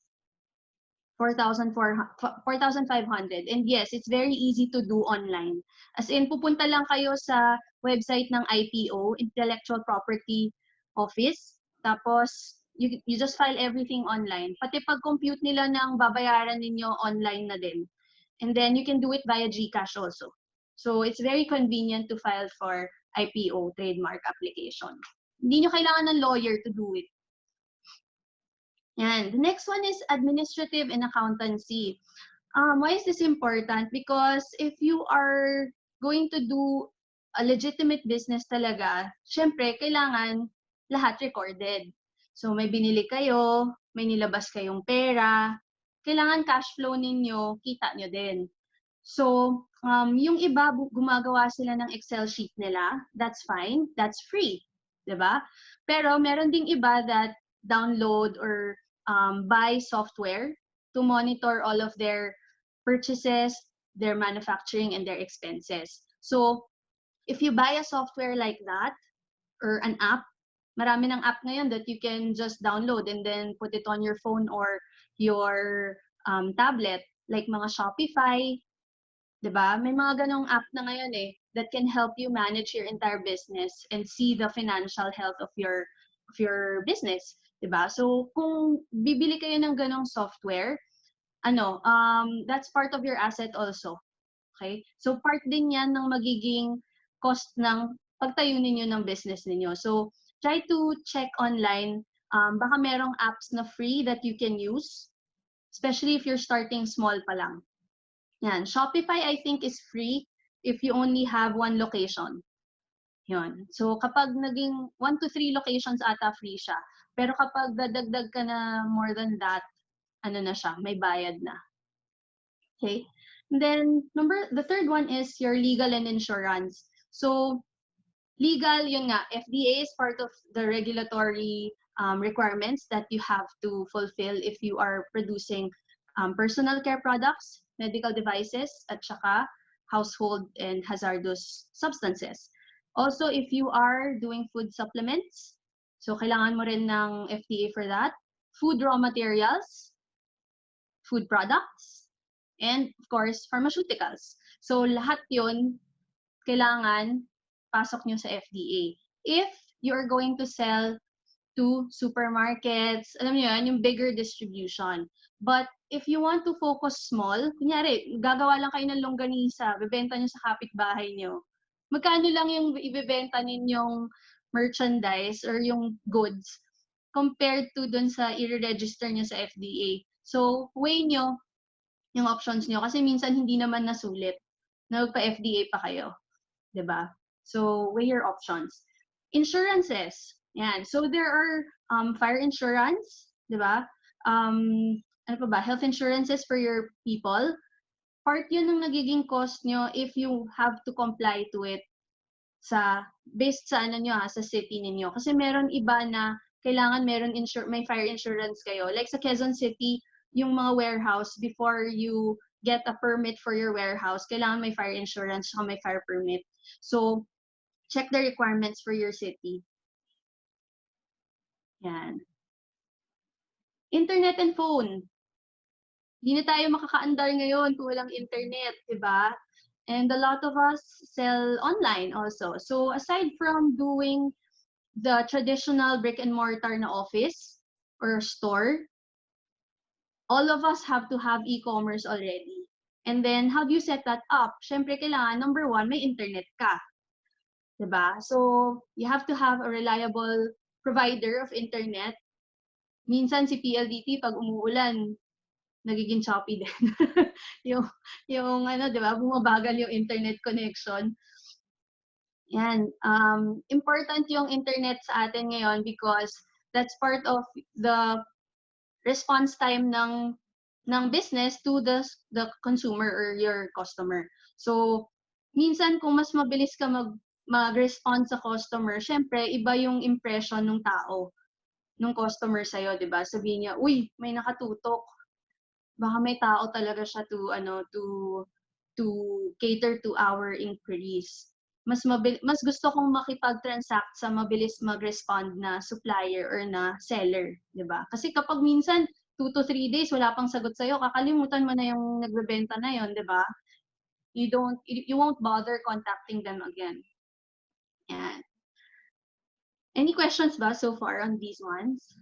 S1: And yes, it's very easy to do online. As in, pupunta lang kayo sa website ng IPO, Intellectual Property Office, tapos, you just file everything online. Pati pag-compute nila ng babayaran ninyo online na din. And then you can do it via GCash also. So it's very convenient to file for IPO, trademark application. Hindi nyo kailangan ng lawyer to do it. And the next one is administrative and accountancy. Why is this important? Because if you are going to do a legitimate business talaga, syempre, kailangan lahat recorded. So, may binili kayo, may nilabas kayong pera, kailangan cash flow ninyo, kita nyo din. So, yung iba, gumagawa sila ng Excel sheet nila, that's fine, that's free, diba? Pero meron ding iba that download or buy software to monitor all of their purchases, their manufacturing, and their expenses. So, if you buy a software like that, or an app, marami ng app ngayon that you can just download and then put it on your phone or your tablet, like mga Shopify, diba? May mga ganong app na ngayon that can help you manage your entire business and see the financial health of your business, diba? So, kung bibili kayo ng ganong software, that's part of your asset also. Okay? So, part din yan ng magiging cost ng pagtayo ninyo ng business ninyo. So, try to check online. Baka merong apps na free that you can use, especially if you're starting small pa lang. Yan. Shopify, I think, is free. if you only have one location. Yun. So, kapag naging 1 to 3 locations ata free siya. Pero kapag dadagdag ka na more than that, ano na siya, may bayad na. Okay? And then, the third one is your legal and insurance. So, legal, yun nga, FDA is part of the regulatory requirements that you have to fulfill if you are producing personal care products, medical devices, at saka household and hazardous substances. Also, if you are doing food supplements, so kailangan mo rin ng FDA for that. Food raw materials, food products, and of course, pharmaceuticals. So lahat yun, kailangan pasok nyo sa FDA. If you're going to sell to supermarkets, alam nyo yan, yung bigger distribution. But if you want to focus small, kunyari, gagawa lang kayo ng longganisa, bebenta nyo sa kapitbahay nyo. Magkano lang yung ibebenta ninyong merchandise or yung goods compared to dun sa i-register nyo sa FDA. So, weigh nyo yung options nyo kasi minsan hindi naman nasulit na magpa-FDA pa kayo. 'Di ba? So, weigh your options. Insurances. Yan. So, there are fire insurance, 'di ba? Ano pa ba? Health insurances for your people. Part yun ng nagiging cost nyo if you have to comply to it based sa ano nyo sa city ninyo. Kasi meron iba na kailangan may fire insurance kayo. Like sa Quezon City, yung mga warehouse, before you get a permit for your warehouse, kailangan may fire insurance saka may fire permit. So, check the requirements for your city. Yan. Internet and phone. Hindi na tayo makakaandar ngayon kung walang internet, di ba? And a lot of us sell online also. So, aside from doing the traditional brick and mortar na office or store, all of us have to have e-commerce already. And then, how do you set that up? Syempre, kailangan, number one, may internet ka. Diba? So, you have to have a reliable provider of internet. Minsan si PLDT, pag umuulan, nagiging choppy din. yung ano, diba? Bumabagal yung internet connection. Yan. Important yung internet sa atin ngayon because that's part of the response time ng business to the consumer or your customer. So, minsan kung mas mabilis ka mag-respond sa customer, syempre, iba yung impression ng tao, ng customer sa'yo, di ba? Sabihin niya, uy, may nakatutok. Baka may tao talaga siya to cater to our inquiries. Mas gusto kong makipag-transact sa mabilis mag-respond na supplier or na seller, di ba? Kasi kapag minsan 2 to 3 days wala pang sagot sa'yo, kakalimutan mo na yung nagbebenta na yon, di ba? You won't bother contacting them again. Yan. Any questions ba so far on these ones?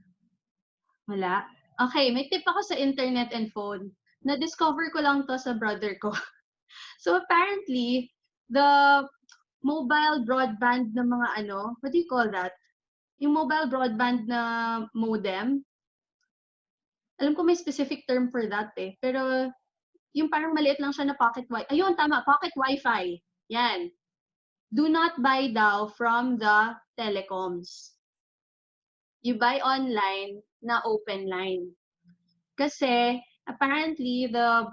S1: Wala? Okay, may tip ako sa internet and phone. Na-discover ko lang to sa brother ko. So apparently, the mobile broadband na mga what do you call that? Yung mobile broadband na modem, alam ko may specific term for that pero yung parang maliit lang siya na pocket Wi-Fi. Ayun, tama, pocket Wi-Fi. Yan. Do not buy daw from the telecoms. You buy online na open line. Kasi apparently the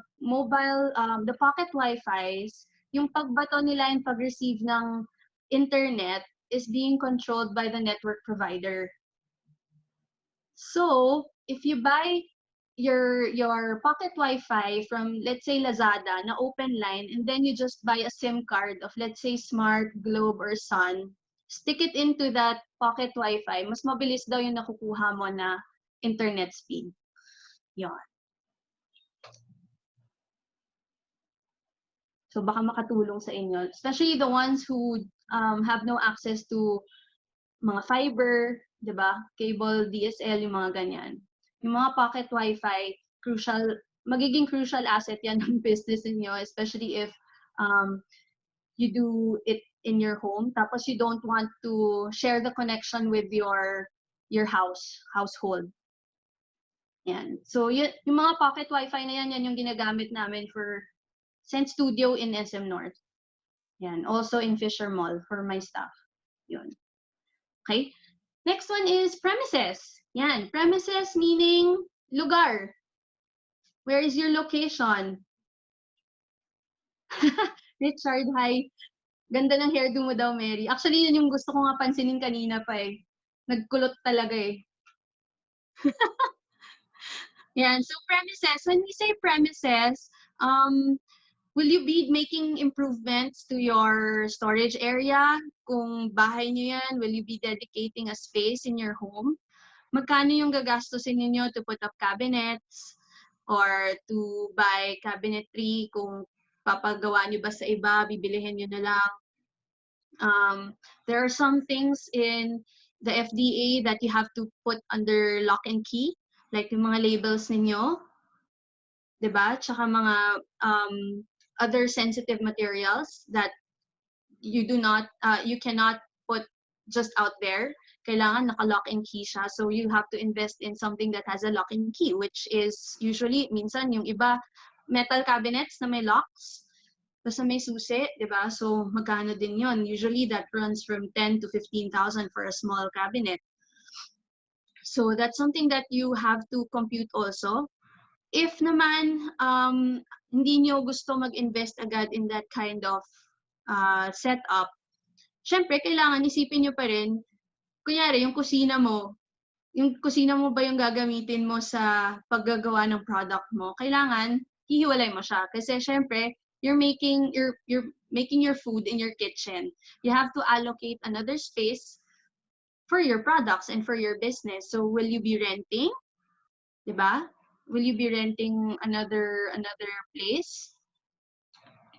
S1: pocket Wi-Fis, yung pagbato nila yung pag-receive ng internet is being controlled by the network provider. So, if you buy your pocket Wi-Fi from, let's say, Lazada na open line, and then you just buy a SIM card of, let's say, Smart, Globe, or Sun, stick it into that pocket Wi-Fi, mas mabilis daw yung nakukuha mo na internet speed. Yon. So baka makatulong sa inyo, especially the ones who have no access to mga fiber, 'di ba? Cable, DSL, yung mga ganyan. Yung mga pocket Wi-Fi, magiging crucial asset yan ng business niyo, especially if you do it in your home, tapos you don't want to share the connection with your household. Yan. So, yung mga pocket Wi-Fi na yan yung ginagamit namin for Send Studio in SM North. Yan. Also in Fisher Mall for my staff. Yun. Okay? Next one is premises. Yan. Premises meaning lugar. Where is your location? Richard, hi. Ganda ng hairdo mo daw, Mary. Actually, yun yung gusto ko nga pansinin kanina pa eh. Nagkulot talaga eh. Yan. So premises, when we say premises, will you be making improvements to your storage area? Kung bahay nyo yan, will you be dedicating a space in your home? Magkano yung gagastusin niyo to put up cabinets or to buy cabinetry? Kung papagawa nyo ba sa iba, bibilihin nyo na lang. There are some things in the FDA that you have to put under lock and key, like yung mga labels ninyo, diba? Tsaka mga other sensitive materials that you cannot put just out there. Kailangan naka-lock and key siya. So you have to invest in something that has a lock and key, which is usually, minsan yung iba, metal cabinets na may locks, basta may susi, di ba? So magkano din yon? Usually that runs from 10 to 15,000 for a small cabinet. So that's something that you have to compute also. If naman hindi nyo gusto mag-invest agad in that kind of setup, syempre kailangan isipin nyo pa rin, kunyari yung kusina mo ba yung gagamitin mo sa paggagawa ng product mo? Kailangan hihiwalay mo siya kasi syempre you're making your food in your kitchen. You have to allocate another space for your products and for your business. So will you be renting? 'Di ba? Will you be renting another place?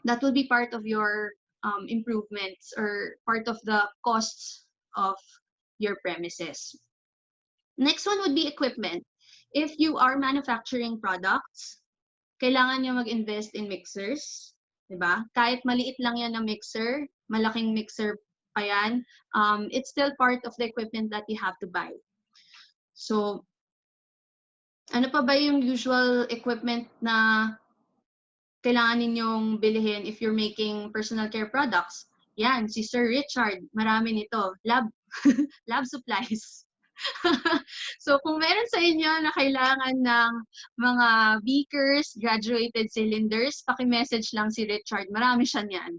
S1: That will be part of your improvements or part of the costs of your premises. Next one would be equipment. If you are manufacturing products, kailangan nyo mag-invest in mixers, diba? Kahit maliit lang yan na mixer, malaking mixer pa yan, it's still part of the equipment that you have to buy. So, ano pa ba yung usual equipment na kailangan ninyong bilihin if you're making personal care products? Yan, si Sir Richard, marami nito. Lab supplies. So kung meron sa inyo na kailangan ng mga beakers, graduated cylinders, paki-message lang si Richard. Marami siya niyan.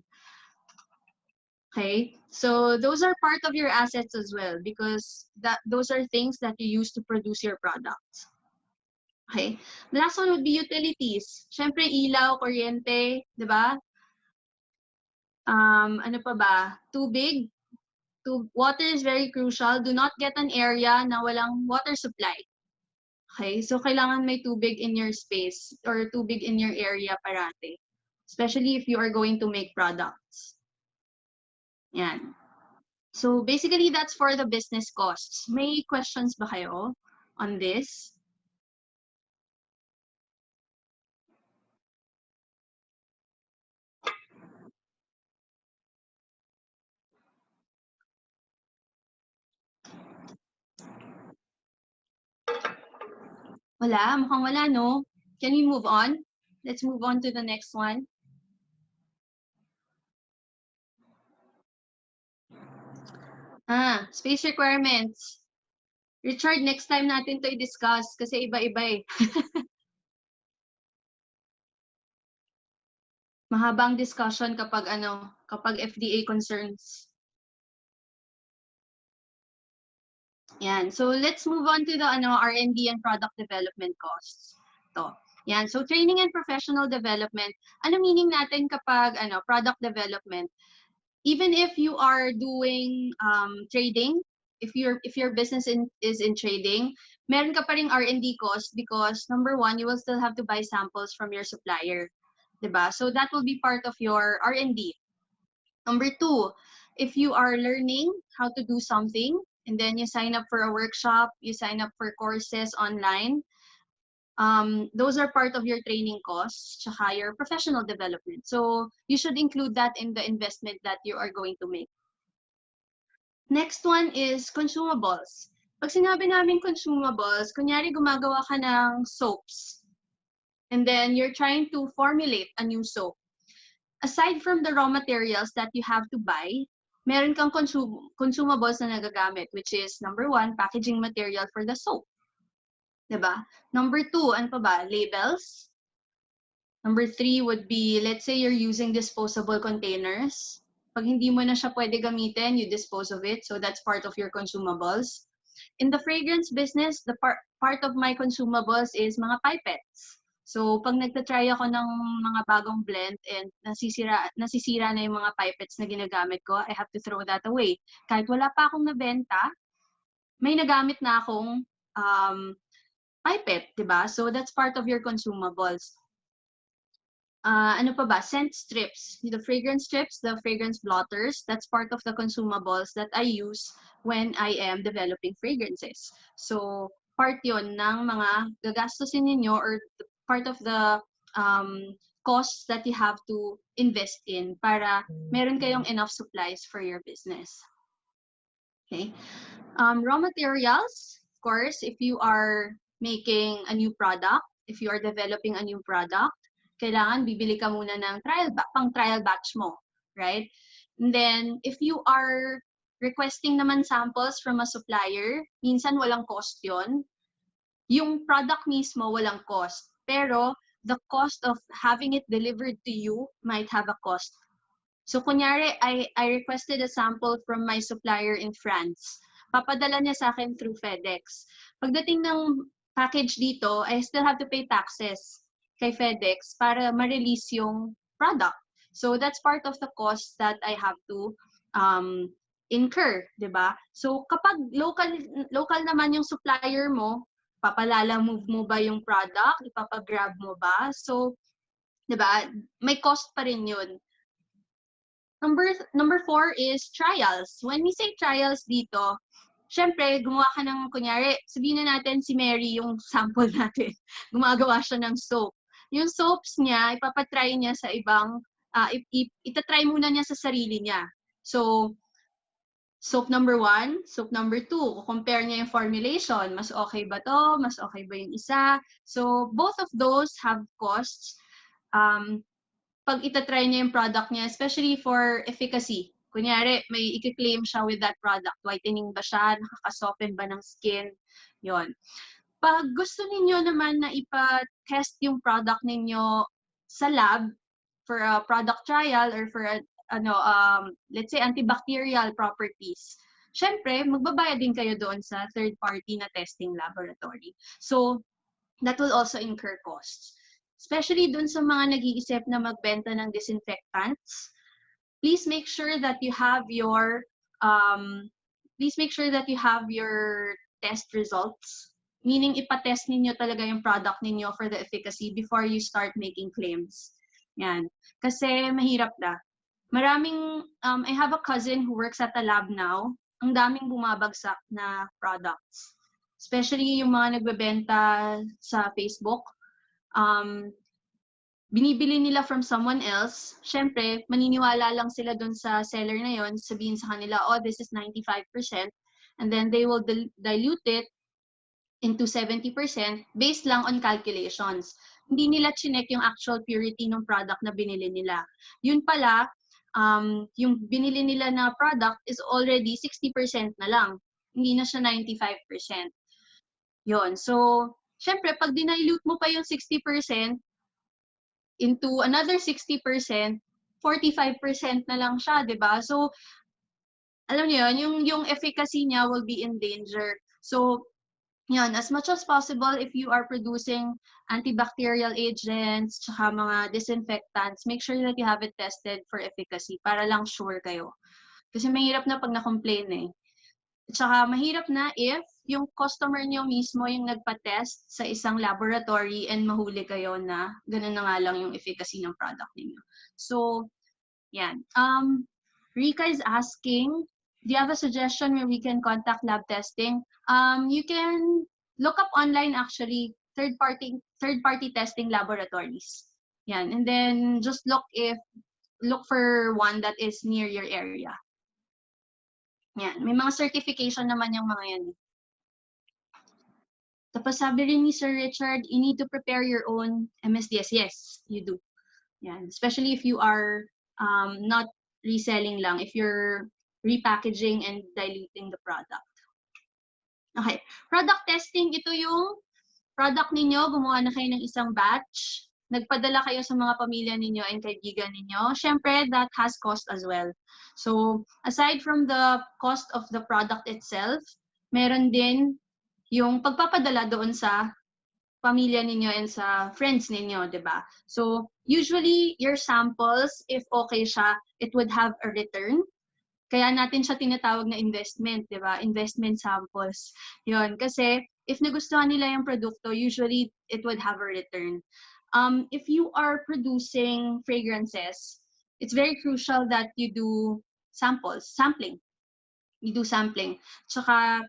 S1: Okay? So those are part of your assets as well because those are things that you use to produce your products. Okay? The last one would be utilities. Syempre ilaw, kuryente, 'di ba? Ano pa ba? Tubig. Water is very crucial. Do not get an area na walang water supply. Okay? So, kailangan may tubig in your space or tubig in your area parate. Especially if you are going to make products. Yan. So, basically, that's for the business costs. May questions ba kayo on this? Wala? Mukhang wala, no? Can we move on? Let's move on to the next one. Space requirements. Richard, next time natin to i-discuss kasi iba-iba eh. Mahabang discussion kapag FDA concerns. Yan. So let's move on to the R&D and product development costs. To. Yan. So training and professional development. Ano meaning natin kapag product development? Even if you are doing trading, if your business is in trading, meron ka pa ring R&D cost because number one, you will still have to buy samples from your supplier. Diba? So that will be part of your R&D. Number two, if you are learning how to do something, and then you sign up for a workshop, you sign up for courses online, those are part of your training costs, tsaka your professional development. So you should include that in the investment that you are going to make. Next one is consumables. Pag sinabi namin consumables, kunyari gumagawa ka ng soaps, and then you're trying to formulate a new soap. aside from the raw materials that you have to buy, meron kang consumables na nagagamit, which is number 1, packaging material for the soap. Diba? Number 2, ano pa ba? Labels. Number 3 would be, let's say you're using disposable containers. Pag hindi mo na siya pwede gamitin, you dispose of it. So that's part of your consumables. In the fragrance business, the part of my consumables is mga pipettes. So pag nagtatry ako ng mga bagong blend and nasisira na yung mga pipettes na ginagamit ko, I have to throw that away. Kahit wala pa akong nabenta, may nagamit na akong pipette, diba? So that's part of your consumables. Ano pa ba? Scent strips. The fragrance strips, the fragrance blotters, that's part of the consumables that I use when I am developing fragrances. So, part yon ng mga gagastusin ninyo or part of the costs that you have to invest in para meron kayong enough supplies for your business. Okay. Raw materials, of course, if you are making a new product, if you are developing a new product, kailangan bibili ka muna ng pang trial batch mo, right? And then, if you are requesting naman samples from a supplier, minsan walang cost yon. Yung product mismo walang cost, pero the cost of having it delivered to you might have a cost. So, kunyari, I requested a sample from my supplier in France. Papadala niya sa akin through FedEx. Pagdating ng package dito, I still have to pay taxes kay FedEx para ma-release yung product. So that's part of the cost that I have to incur, 'di ba? So kapag local naman yung supplier mo, move mo ba yung product, ipapa-grab mo ba? So 'di ba? May cost pa rin 'yun. Number 4 is trials. When we say trials dito, syempre, gumawa ka ng, kunyari, sabihin na natin si Mary yung sample natin. Gumagawa siya ng soap. Yung soaps niya, ipapatry niya sa ibang, itatry muna niya sa sarili niya. So, soap number 1, soap number 2, compare niya yung formulation. Mas okay ba to? Mas okay ba yung isa? So, both of those have costs. Pag itatry niya yung product niya, especially for efficacy. Kunyari, may i-claim siya with that product. Whitening ba siya? Nakaka-soften ba ng skin? Yon. Pag gusto ninyo naman na ipa-test yung product ninyo sa lab for a product trial or for a, let's say antibacterial properties, syempre, magbabayad din kayo doon sa third-party na testing laboratory. So, that will also incur costs. Especially doon sa mga nag-iisip na magbenta ng disinfectants, please make sure that you have your test results. Meaning, ipatest ninyo talaga yung product ninyo for the efficacy before you start making claims. Yan. Kasi mahirap na. I have a cousin who works at a lab now. Ang daming bumabagsak na products. Especially yung mga nagbebenta sa Facebook. Binibili nila from someone else. Syempre, maniniwala lang sila dun sa seller na yon, sabihin sa kanila, oh, this is 95%. And then they will dilute it into 70% based lang on calculations. Hindi nila chinek yung actual purity ng product na binili nila. Yun pala, yung binili nila na product is already 60% na lang. Hindi na siya 95%. Yun. So, syempre, pag dinilute mo pa yung 60% into another 60%, 45% na lang siya, di ba? So, alam niyo yun, yung efficacy niya will be in danger. So, yan, as much as possible, if you are producing antibacterial agents, tsaka mga disinfectants, make sure that you have it tested for efficacy para lang sure kayo. Kasi mahirap na pag na-complain eh. Tsaka mahirap na if yung customer niyo mismo yung nagpa-test sa isang laboratory and mahuli kayo na ganun na nga lang yung efficacy ng product niyo. So, yan. Rika is asking, do you have a suggestion where we can contact lab testing? You can look up online actually third-party testing laboratories. Yan. And then just look for one that is near your area. Yan. May mga certification naman yung mga yan. Tapos sabi rin ni Sir Richard, you need to prepare your own MSDS. Yes, you do. Yan. Especially if you are not reselling lang, if you're repackaging and diluting the product. Okay. Product testing, ito yung product ninyo, gumawa na kayo ng isang batch, nagpadala kayo sa mga pamilya ninyo and kaibigan ninyo. Syempre, that has cost as well. So, aside from the cost of the product itself, meron din yung pagpapadala doon sa pamilya ninyo and sa friends ninyo, di ba? So, usually, your samples, if okay siya, it would have a return. Kaya natin siya tinatawag na investment, di ba? Investment samples. Yun. Kasi, if nagustuhan nila yung produkto, usually, it would have a return. If you are producing fragrances, it's very crucial that you do sampling. You do sampling. Tsaka,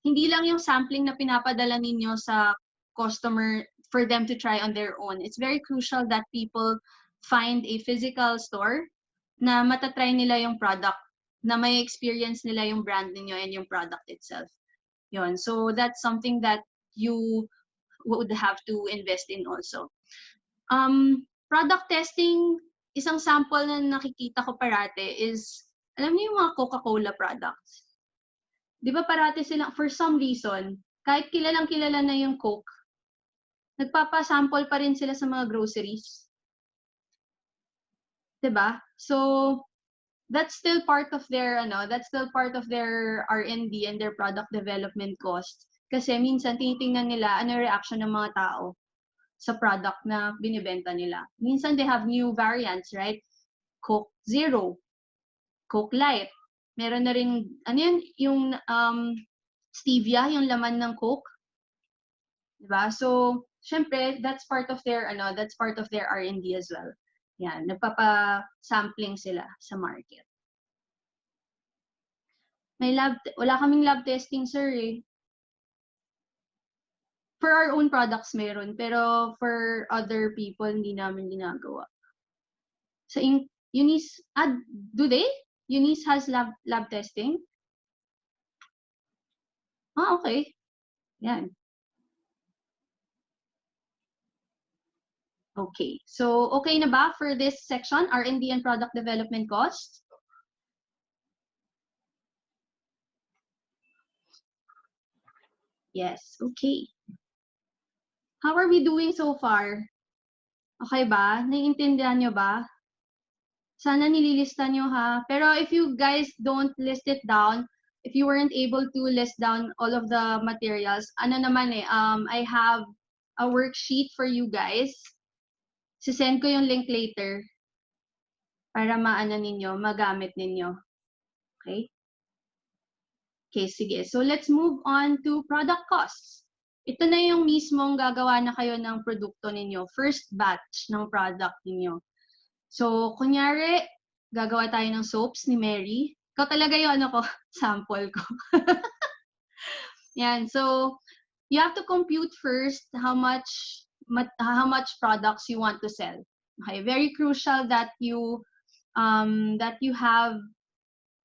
S1: hindi lang yung sampling na pinapadala ninyo sa customer for them to try on their own. It's very crucial that people find a physical store na matatry nila yung product, na may experience nila yung brand ninyo and yung product itself. Yun. So that's something that you would have to invest in also. Product testing, isang sample na nakikita ko parate is, alam niyo yung mga Coca-Cola products? Di ba parate silang, for some reason, kahit kilalang-kilala na yung Coke, nagpapasample pa rin sila sa mga groceries. Di ba? So, that's still part of their, R&D and their product development cost. Kasi minsan, tinitingnan nila ano reaction ng mga tao sa product na binibenta nila. Minsan, they have new variants, right? Coke Zero, Coke Light. Meron na rin, ano yun, yung stevia, yung laman ng Coke. Diba? So, syempre, that's part of their R&D as well. Yan, nagpapa-sampling sila sa market. Wala kaming lab testing, sir, eh. For our own products meron, pero for other people, hindi namin ginagawa. So, Eunice, do they? Eunice has lab testing? Okay. Yan. Okay. So, okay na ba for this section, R&D and product development costs? Yes. Okay. How are we doing so far? Okay ba? Naiintindihan nyo ba? Sana nililista nyo ha. Pero if you guys don't list it down, if you weren't able to list down all of the materials, I have a worksheet for you guys. Sisend ko yung link later para magamit ninyo. Okay? Okay, sige. So let's move on to product costs. Ito na yung mismong gagawa na kayo ng produkto ninyo. First batch ng product ninyo. So, kunyari, gagawa tayo ng soaps ni Mary. Ikaw talaga yung sample ko. Yan. So, you have to compute first how much products you want to sell. Okay, very crucial that you have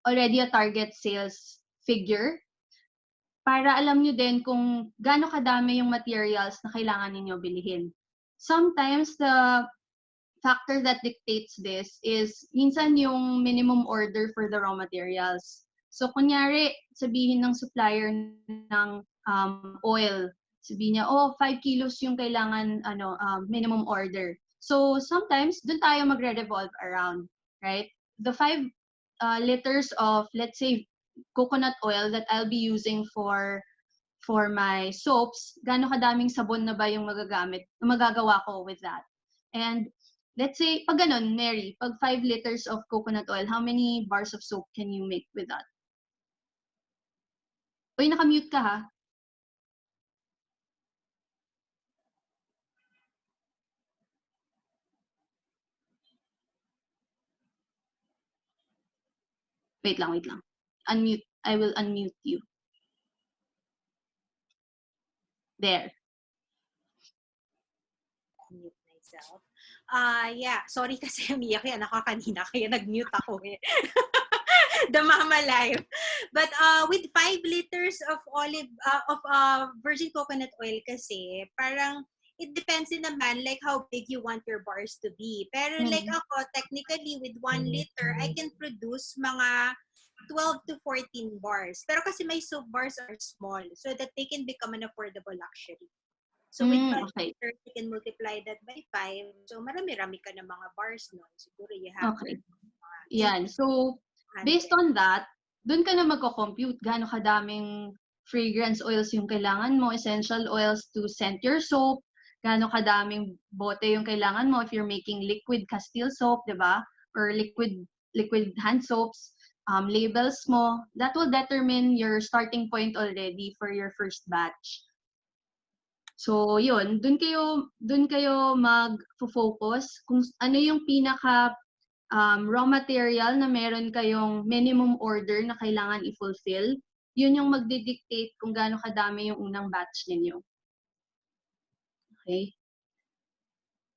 S1: already a target sales figure para alam nyo din kung gaano kadami yung materials na kailangan ninyo bilhin. Sometimes the factor that dictates this is minsan yung minimum order for the raw materials. So kunyari, sabihin ng supplier ng oil, sabihin niya, 5 kilos yung kailangan minimum order. So sometimes doon tayo magre-revolve around, right? The 5 liters of, let's say, coconut oil that I'll be using for my soaps, gaano kadaming sabon na ba yung magagawa ko with that? And let's say, pag ganun, Mary, pag 5 liters of coconut oil, how many bars of soap can you make with that? Uy, nakamute ka ha? Wait lang. Unmute. I will unmute you. There.
S2: Unmute myself. Yeah, sorry kasi umiyak yan ako kanina, kaya nag-mute ako eh. The Mama Life. But with 5 liters of virgin coconut oil kasi, parang it depends din naman like how big you want your bars to be. Pero like ako, technically with 1 liter, I can produce mga 12 to 14 bars. Pero kasi my soap bars are small so that they can become an affordable luxury. So with 5
S1: Okay.
S2: liters, you can multiply that by 5. So marami-rami ka na mga bars nun. Siguro you have
S1: Okay.
S2: mga
S1: Yan. So,
S2: 800.
S1: based on that, dun ka na magko-compute gaano kadaming fragrance oils yung kailangan mo, essential oils to scent your soap, gaano kadaming bote yung kailangan mo if you're making liquid Castile soap, di ba? Or liquid hand soaps, labels mo. That will determine your starting point already for your first batch. So, yun, dun kayo mag-focus kung ano yung pinaka raw material na meron kayong minimum order na kailangan i-fulfill. Yun yung magdidictate kung gaano kadami yung unang batch ninyo. Okay?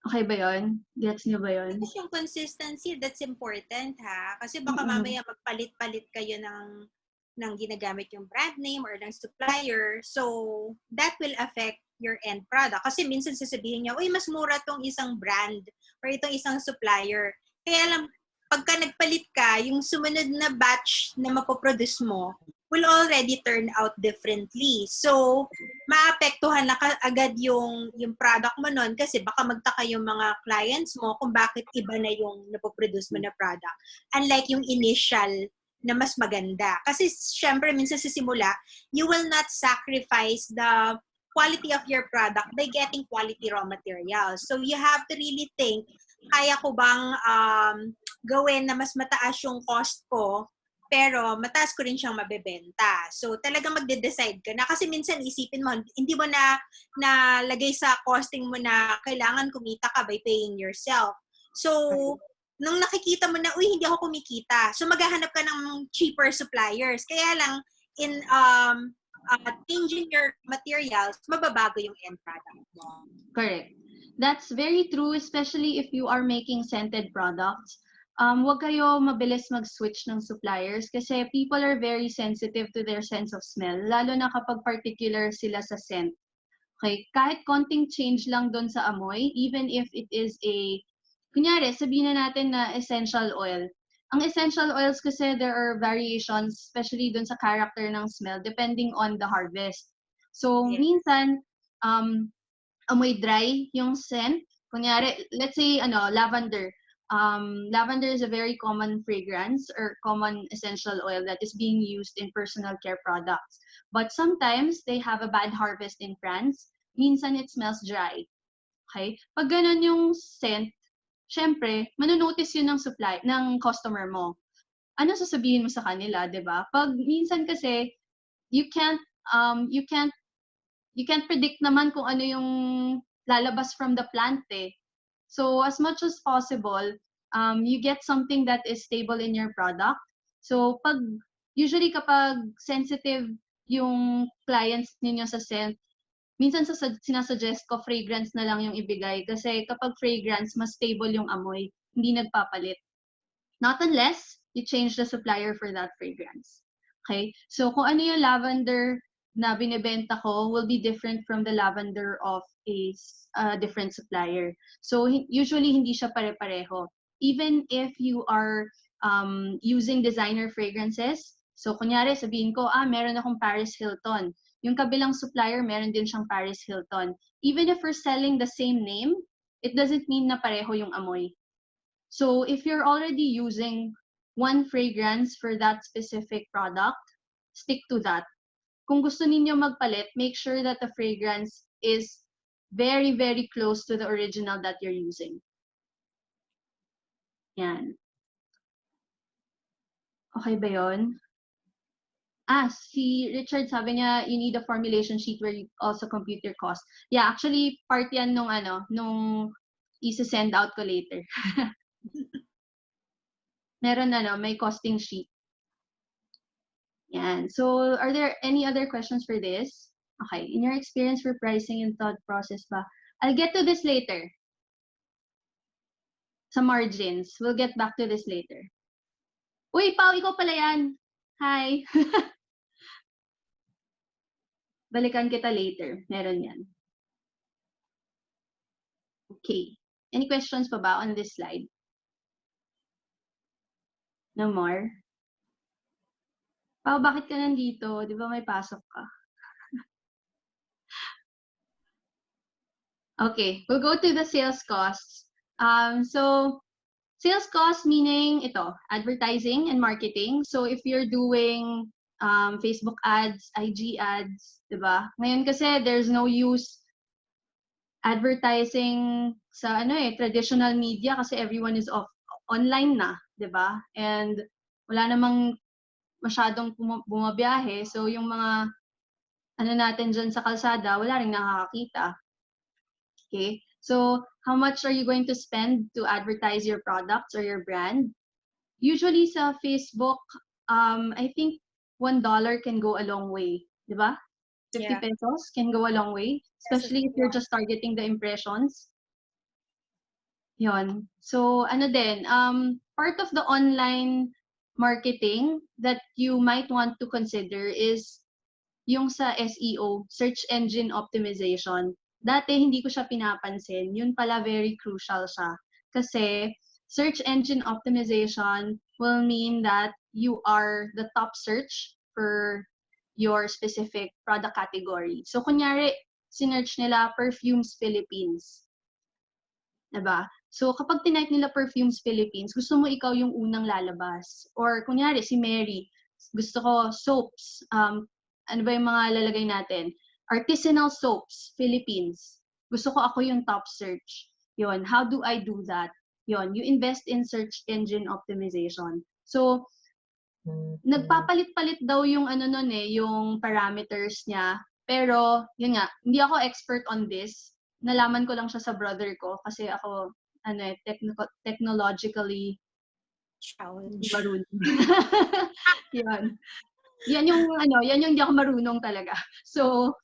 S1: Okay ba yun? Gets niyo ba yun?
S2: Tapos yung consistency, that's important ha. Kasi baka mamaya magpalit-palit kayo ng ginagamit yung brand name or ng supplier. So, that will affect your end product. Kasi minsan sasabihin niya, uy, mas mura tong isang brand or itong isang supplier. Kaya lang, pagka nagpalit ka, yung sumunod na batch na mapoproduce mo will already turn out differently. So, maapektuhan na agad yung product mo nun kasi baka magtaka yung mga clients mo kung bakit iba na yung napoproduce mo na product. Unlike yung initial na mas maganda. Kasi syempre, minsan sa simula, you will not sacrifice the quality of your product by getting quality raw materials. So, you have to really think, kaya ko bang gawin na mas mataas yung cost ko pero mataas ko rin siyang mabebenta. So, talagang magde-decide ka na. Kasi minsan isipin mo, hindi mo na nalagay sa costing mo na kailangan kumita ka by paying yourself. So, nung nakikita mo na, uy, hindi ako kumikita. So, maghahanap ka ng cheaper suppliers. Kaya lang, in changing your materials, mababago yung end product mo.
S1: Correct. That's very true, especially if you are making scented products. Huwag kayo mabilis mag-switch ng suppliers kasi people are very sensitive to their sense of smell, lalo na kapag particular sila sa scent. Okay? Kahit konting change lang doon sa amoy, even if it is kunyari, sabihin na natin na essential oil. Ang essential oils kasi there are variations, especially doon sa character ng smell, depending on the harvest. So, minsan, amoy dry yung scent. Kunyari, let's say, lavender. Lavender is a very common fragrance or common essential oil that is being used in personal care products. But sometimes they have a bad harvest in France. Minsan it smells dry. Okay? Pag ganun yung scent, syempre, manonotice yun ng customer mo. Ano sasabihin mo sa kanila, 'di ba? Pag minsan kasi you can't predict naman kung ano yung lalabas from the plant eh. So, as much as possible, you get something that is stable in your product. So, usually kapag sensitive yung clients ninyo sa scent, minsan sinasuggest ko fragrance na lang yung ibigay kasi kapag fragrance, mas stable yung amoy, hindi nagpapalit. Not unless you change the supplier for that fragrance. Okay? So, kung ano yung lavender na binibenta ko will be different from the lavender of a different supplier. So, usually hindi siya pare-pareho. Even if you are using designer fragrances, so kunyari sabihin ko, meron akong Paris Hilton. Yung kabilang supplier, meron din siyang Paris Hilton. Even if we're selling the same name, it doesn't mean na pareho yung amoy. So, if you're already using one fragrance for that specific product, stick to that. Kung gusto ninyo magpalit, make sure that the fragrance is very, very close to the original that you're using. Yan. Okay ba yun? Si Richard sabi niya, you need a formulation sheet where you also compute your cost. Yeah, actually, part yan nung isa-send out ko later. Meron may costing sheet. Yan. So, are there any other questions for this? Okay. In your experience for pricing and thought process ba? I'll get to this later. Sa margins. We'll get back to this later. Uy, Pao, ikaw pala yan. Hi. Balikan kita later. Meron yan. Okay. Any questions pa ba on this slide? No more? Pao, bakit ka nandito? Di ba may pasok ka? Okay, we'll go to the sales costs. So sales cost meaning ito, advertising and marketing. So if you're doing Facebook ads, IG ads, di ba? Ngayon kasi there's no use advertising sa traditional media kasi everyone is online na, 'di ba? And wala namang masyadong bumabiyahe. So yung mga natin diyan sa kalsada, wala ring nakakakita. Okay? So how much are you going to spend to advertise your products or your brand? Usually sa Facebook, I think $1 can go a long way, 'di ba? 50 pesos can go a long way, especially if you're just targeting the impressions. Yon. So, part of the online marketing that you might want to consider is yung sa SEO, search engine optimization. Dati hindi ko siya pinapansin. Yun pala very crucial siya. Kasi search engine optimization will mean that you are the top search for your specific product category. So, kunyari, sinearch nila Perfumes Philippines. Diba? So, kapag tinype nila Perfumes Philippines, gusto mo ikaw yung unang lalabas. Or, kunyari, si Mary, gusto ko soaps. Ano ba yung mga lalagay natin? Artisanal soaps, Philippines. Gusto ko ako yung top search. Yon. How do I do that? Yon. You invest in search engine optimization. So, nagpapalit-palit daw yung yung parameters niya. Pero, yun nga, hindi ako expert on this. Nalaman ko lang siya sa brother ko kasi ako, technologically marunong. Yan. Yan yung hindi ako marunong talaga. So,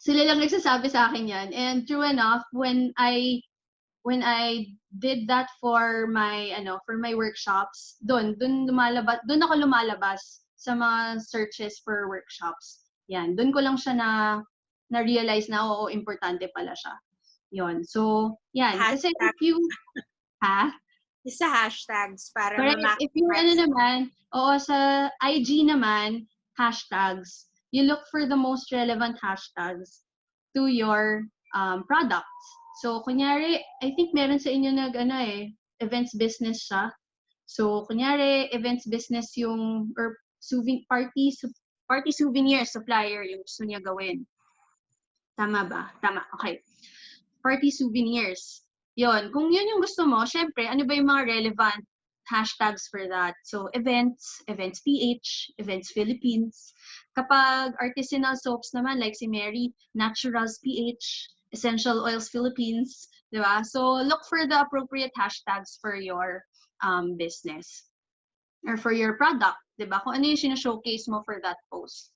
S1: sila lang nagsasabi sa akin yan. And true enough, when I did that for my workshops, doon ako lumalabas sa mga searches for workshops. Yan, doon ko lang siya na realize na oo, importante pala siya. Yon. So, yan. Kasi if you
S2: Isa hashtags para
S1: if you sa IG naman, hashtags. You look for the most relevant hashtags to your products. So, kunyari, I think meron sa inyo events business siya. So, kunyari, events business or party souvenir supplier yung gusto niya gawin. Tama ba? Tama. Okay. Party souvenirs. Yon. Kung yun yung gusto mo, syempre, ano ba yung mga relevant hashtags for that? So, events PH, events Philippines. Kapag artisanal soaps naman, like si Mary, Naturals PH, Essential Oils Philippines, di ba? So, look for the appropriate hashtags for your business or for your product, di ba? Kung ano yung sinashowcase mo for that post.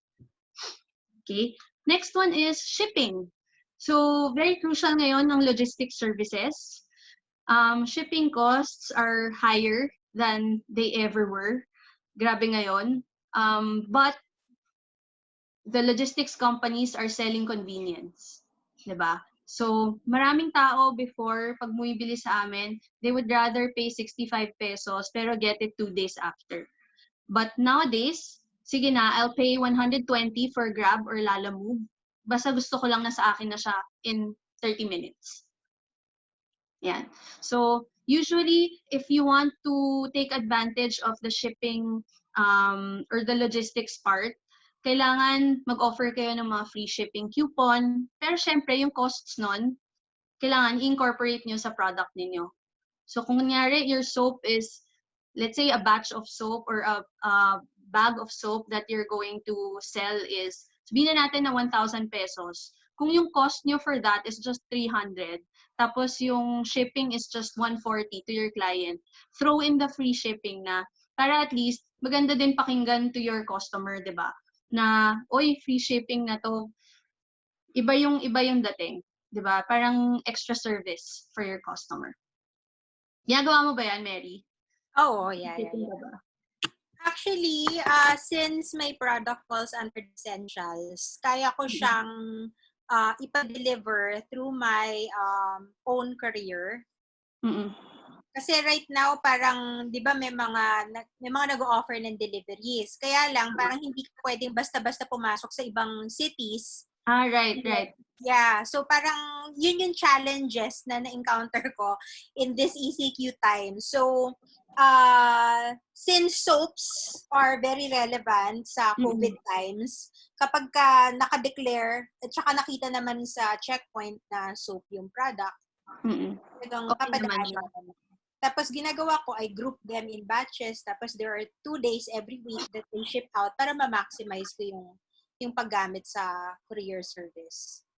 S1: Okay? Next one is shipping. So, very crucial ngayon ng logistics services. Shipping costs are higher than they ever were. Grabe ngayon. But the logistics companies are selling convenience. Diba? So, maraming tao before, pag bumibili sa amin, they would rather pay 65 pesos pero get it 2 days after. But nowadays, sige na, I'll pay 120 for Grab or Lalamove. Basta gusto ko lang na sa akin na siya in 30 minutes. Yan. So, usually, if you want to take advantage of the shipping or the logistics part, kailangan mag-offer kayo ng mga free shipping coupon. Pero syempre, yung costs nun, kailangan i-incorporate nyo sa product ninyo. So, kung kunyari, your soap is, let's say, a batch of soap or a bag of soap that you're going to sell is, sabihin na natin na 1,000 pesos. Kung yung cost nyo for that is just 300, tapos yung shipping is just 140 to your client, throw in the free shipping na para at least maganda din pakinggan to your customer, di ba? Na, oy, free shipping na to. Iba yung dating, di ba? Parang extra service for your customer. Ginagawa mo ba yan, Mary?
S2: Oo, yeah. Actually, since my product falls under essentials, kaya ko siyang ipa-deliver through my own career.
S1: Mm-mm.
S2: Kasi right now, parang, di ba, may mga nag-offer ng deliveries. Kaya lang, parang hindi ka pwedeng basta-basta pumasok sa ibang cities.
S1: Right.
S2: Yeah. So, parang, yun yung challenges na na-encounter ko in this ECQ time. So, since soaps are very relevant sa COVID times, kapag ka naka-declare, at saka nakita naman sa checkpoint na soap yung product, talagang
S1: Okay naman
S2: papadaan
S1: siya.
S2: naman. Tapos ginagawa ko, I group them in batches. Tapos there are 2 days every week that they ship out para ma-maximize ko yung paggamit sa courier service.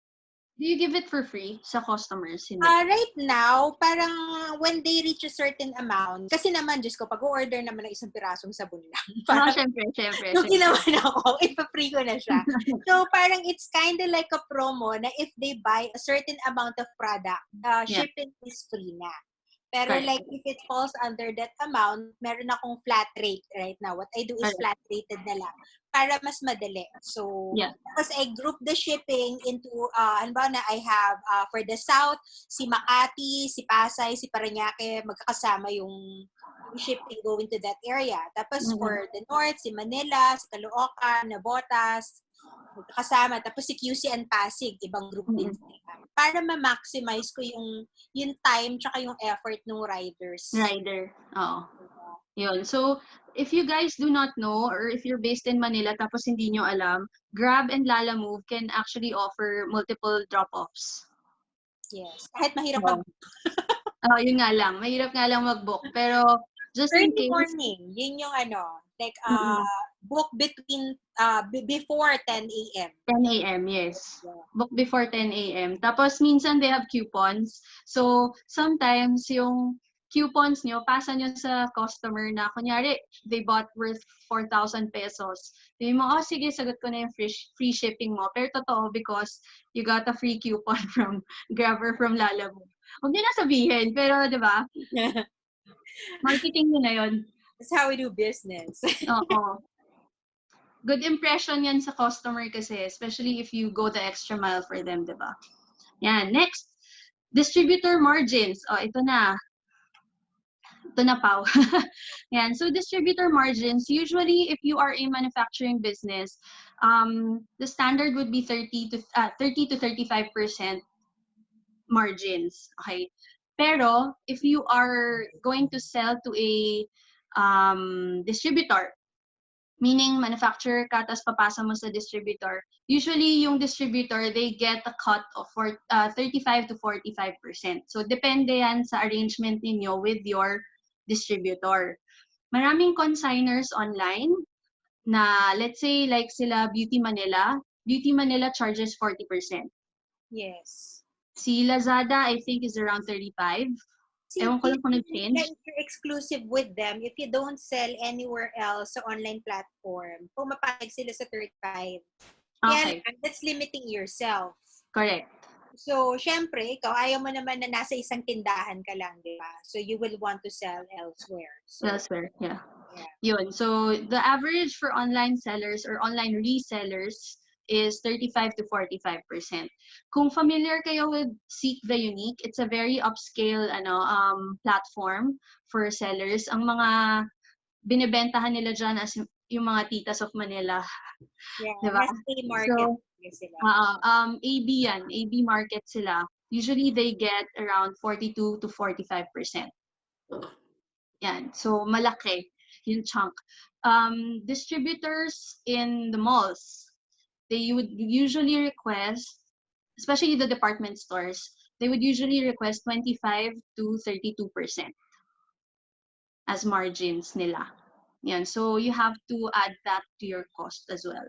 S1: Do you give it for free sa customers? Hindi.
S2: Right now, parang when they reach a certain amount, kasi naman, Diyos ko, pag-order naman ng isang pirasong sabon lang. Parang,
S1: Syempre.
S2: nung ginawa na ako, ipa-free ko na siya. So, parang it's kind of like a promo na if they buy a certain amount of product, shipping is free na. Pero
S1: Correct.
S2: like if it falls under that amount, meron akong flat rate right now. What I do is flat rated na lang para mas madali. So, because I group the shipping into, halimbawa na I have for the South, si Makati, si Pasay, si Parañaque, magkakasama yung shipping going to that area. Tapos for the North, si Manila, si Caloocan, Navotas, magkakasama. Tapos si QC and Pasig, ibang group din sila. Para ma-maximize ko yung time tsaka yung effort ng riders.
S1: Rider. Oo. Yun. So, if you guys do not know or if you're based in Manila tapos hindi nyo alam, Grab and Lalamove can actually offer multiple drop-offs.
S2: Yes. Kahit mahirap
S1: mag-book. Yun nga lang. Mahirap nga lang mag-book. Pero, just in case.
S2: Early morning. Yun yung like, book between, before 10 a.m.
S1: 10 a.m., yes. Book before 10 a.m. Tapos, minsan they have coupons. So, sometimes, yung coupons nyo, pasa nyo sa customer na, kunyari, they bought worth 4,000 pesos. Sabi mo, sige, sagot ko na yung free shipping mo. Pero totoo, because you got a free coupon from Grab or from Lalamove. Huwag nyo na sabihin, pero, di ba? Marketing nyo na yun.
S2: That's how we do business.
S1: Oo. Good impression yan sa customer kasi, especially if you go the extra mile for them, di ba? Yan. Next, distributor margins. Ito na. Ito na, Pao. Yan. So, distributor margins, usually, if you are a manufacturing business, the standard would be 30 to 35% margins. Okay? Pero, if you are going to sell to a distributor, meaning manufacturer ka, tapos papasa mo sa distributor, usually yung distributor, they get a cut of 35 to 45%. So, depende yan sa arrangement ninyo with your distributor. Maraming consigners online na, let's say, like sila Beauty Manila. Beauty Manila charges 40%.
S2: Yes.
S1: Si Lazada, I think, is around 35%. Ewan ko lang kung nag-change.
S2: If you're exclusive with them, if you don't sell anywhere else sa online platform, pumapayag sila sa 35.
S1: Okay.
S2: Yan, that's limiting yourself.
S1: Correct.
S2: So, syempre, ikaw, ayaw mo naman na nasa isang tindahan ka lang, di ba? So, you will want to sell elsewhere. So,
S1: elsewhere, yeah. Yun. So, the average for online sellers or online resellers is 35 to 45%. Kung familiar kayo with Seek the Unique, it's a very upscale platform for sellers. Ang mga binibentahan nila dyan as yung mga titas of Manila.
S2: Yeah,
S1: diba?
S2: market.
S1: So, AB yan. AB market sila. Usually, they get around 42 to 45%. Yan. So, malaki yung chunk. Distributors in the malls, they would usually request, especially the department stores, they would usually request 25 to 32% as margins nila. Yan. So, you have to add that to your cost as well.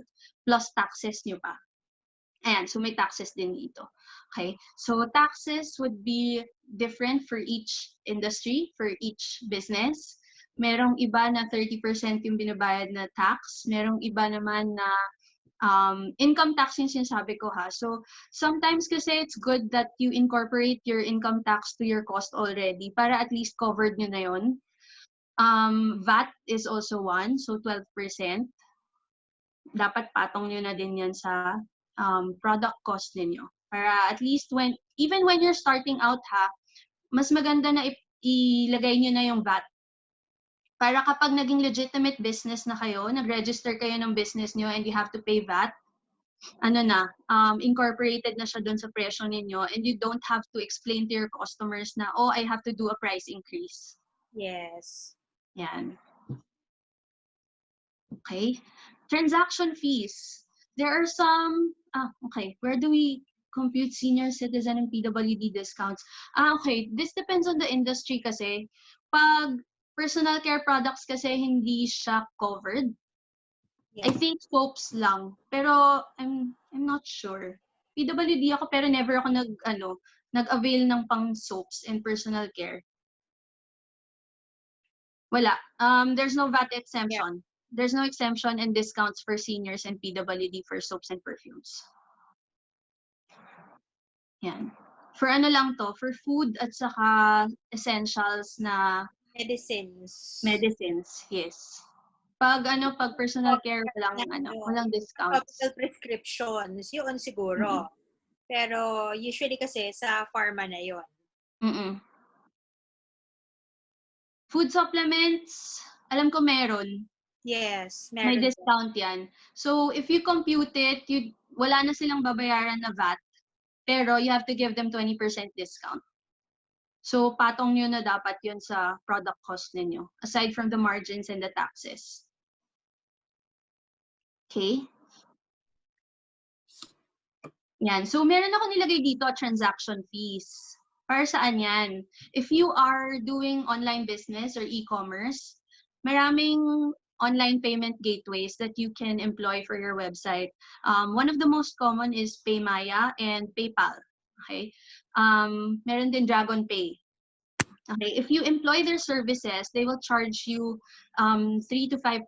S1: Plus taxes nyo pa. Ayan. So, may taxes din dito. Okay. So, taxes would be different for each industry, for each business. Merong iba na 30% yung binabayad na tax. Merong iba naman na income tax yung sinasabi ko ha. So, sometimes kasi it's good that you incorporate your income tax to your cost already para at least covered nyo na yun. VAT is also one, so 12%. Dapat patong nyo na din yan sa product cost ninyo. Para at least even when you're starting out mas maganda na ilagay nyo na yung VAT. Para kapag naging legitimate business na kayo, nag-register kayo ng business nyo and you have to pay VAT, incorporated na siya dun sa presyo ninyo and you don't have to explain to your customers na, oh, I have to do a price increase.
S2: Yes.
S1: Yan. Okay. Transaction fees. There are some, okay, where do we compute senior citizen and PWD discounts? Okay, this depends on the industry kasi. Pag personal care products kasi hindi siya covered.
S2: Yeah.
S1: I think soaps lang. Pero I'm not sure. PWD ako pero never ako nag-avail ng pang soaps in personal care. Wala. There's no VAT exemption. Yeah. There's no exemption and discounts for seniors and PWD for soaps and perfumes. Yan. For lang to, for food at saka essentials na medicines, yes. Pag personal care walang discounts.
S2: Hospital prescriptions, yun siguro. Mm-hmm. Pero usually kasi sa pharma na yun.
S1: Mm-mm. Food supplements, alam ko meron.
S2: Yes, meron.
S1: May discount yan. So, if you compute it, wala na silang babayaran na VAT, pero you have to give them 20% discount. So, patong nyo na dapat yun sa product cost ninyo, aside from the margins and the taxes. Okay? Yan. So, meron ako nilagay dito, transaction fees. Para saan yan? If you are doing online business or e-commerce, maraming online payment gateways that you can employ for your website. One of the most common is PayMaya and PayPal. Okay? Meron din DragonPay. Okay? If you employ their services, they will charge you 3 to 5%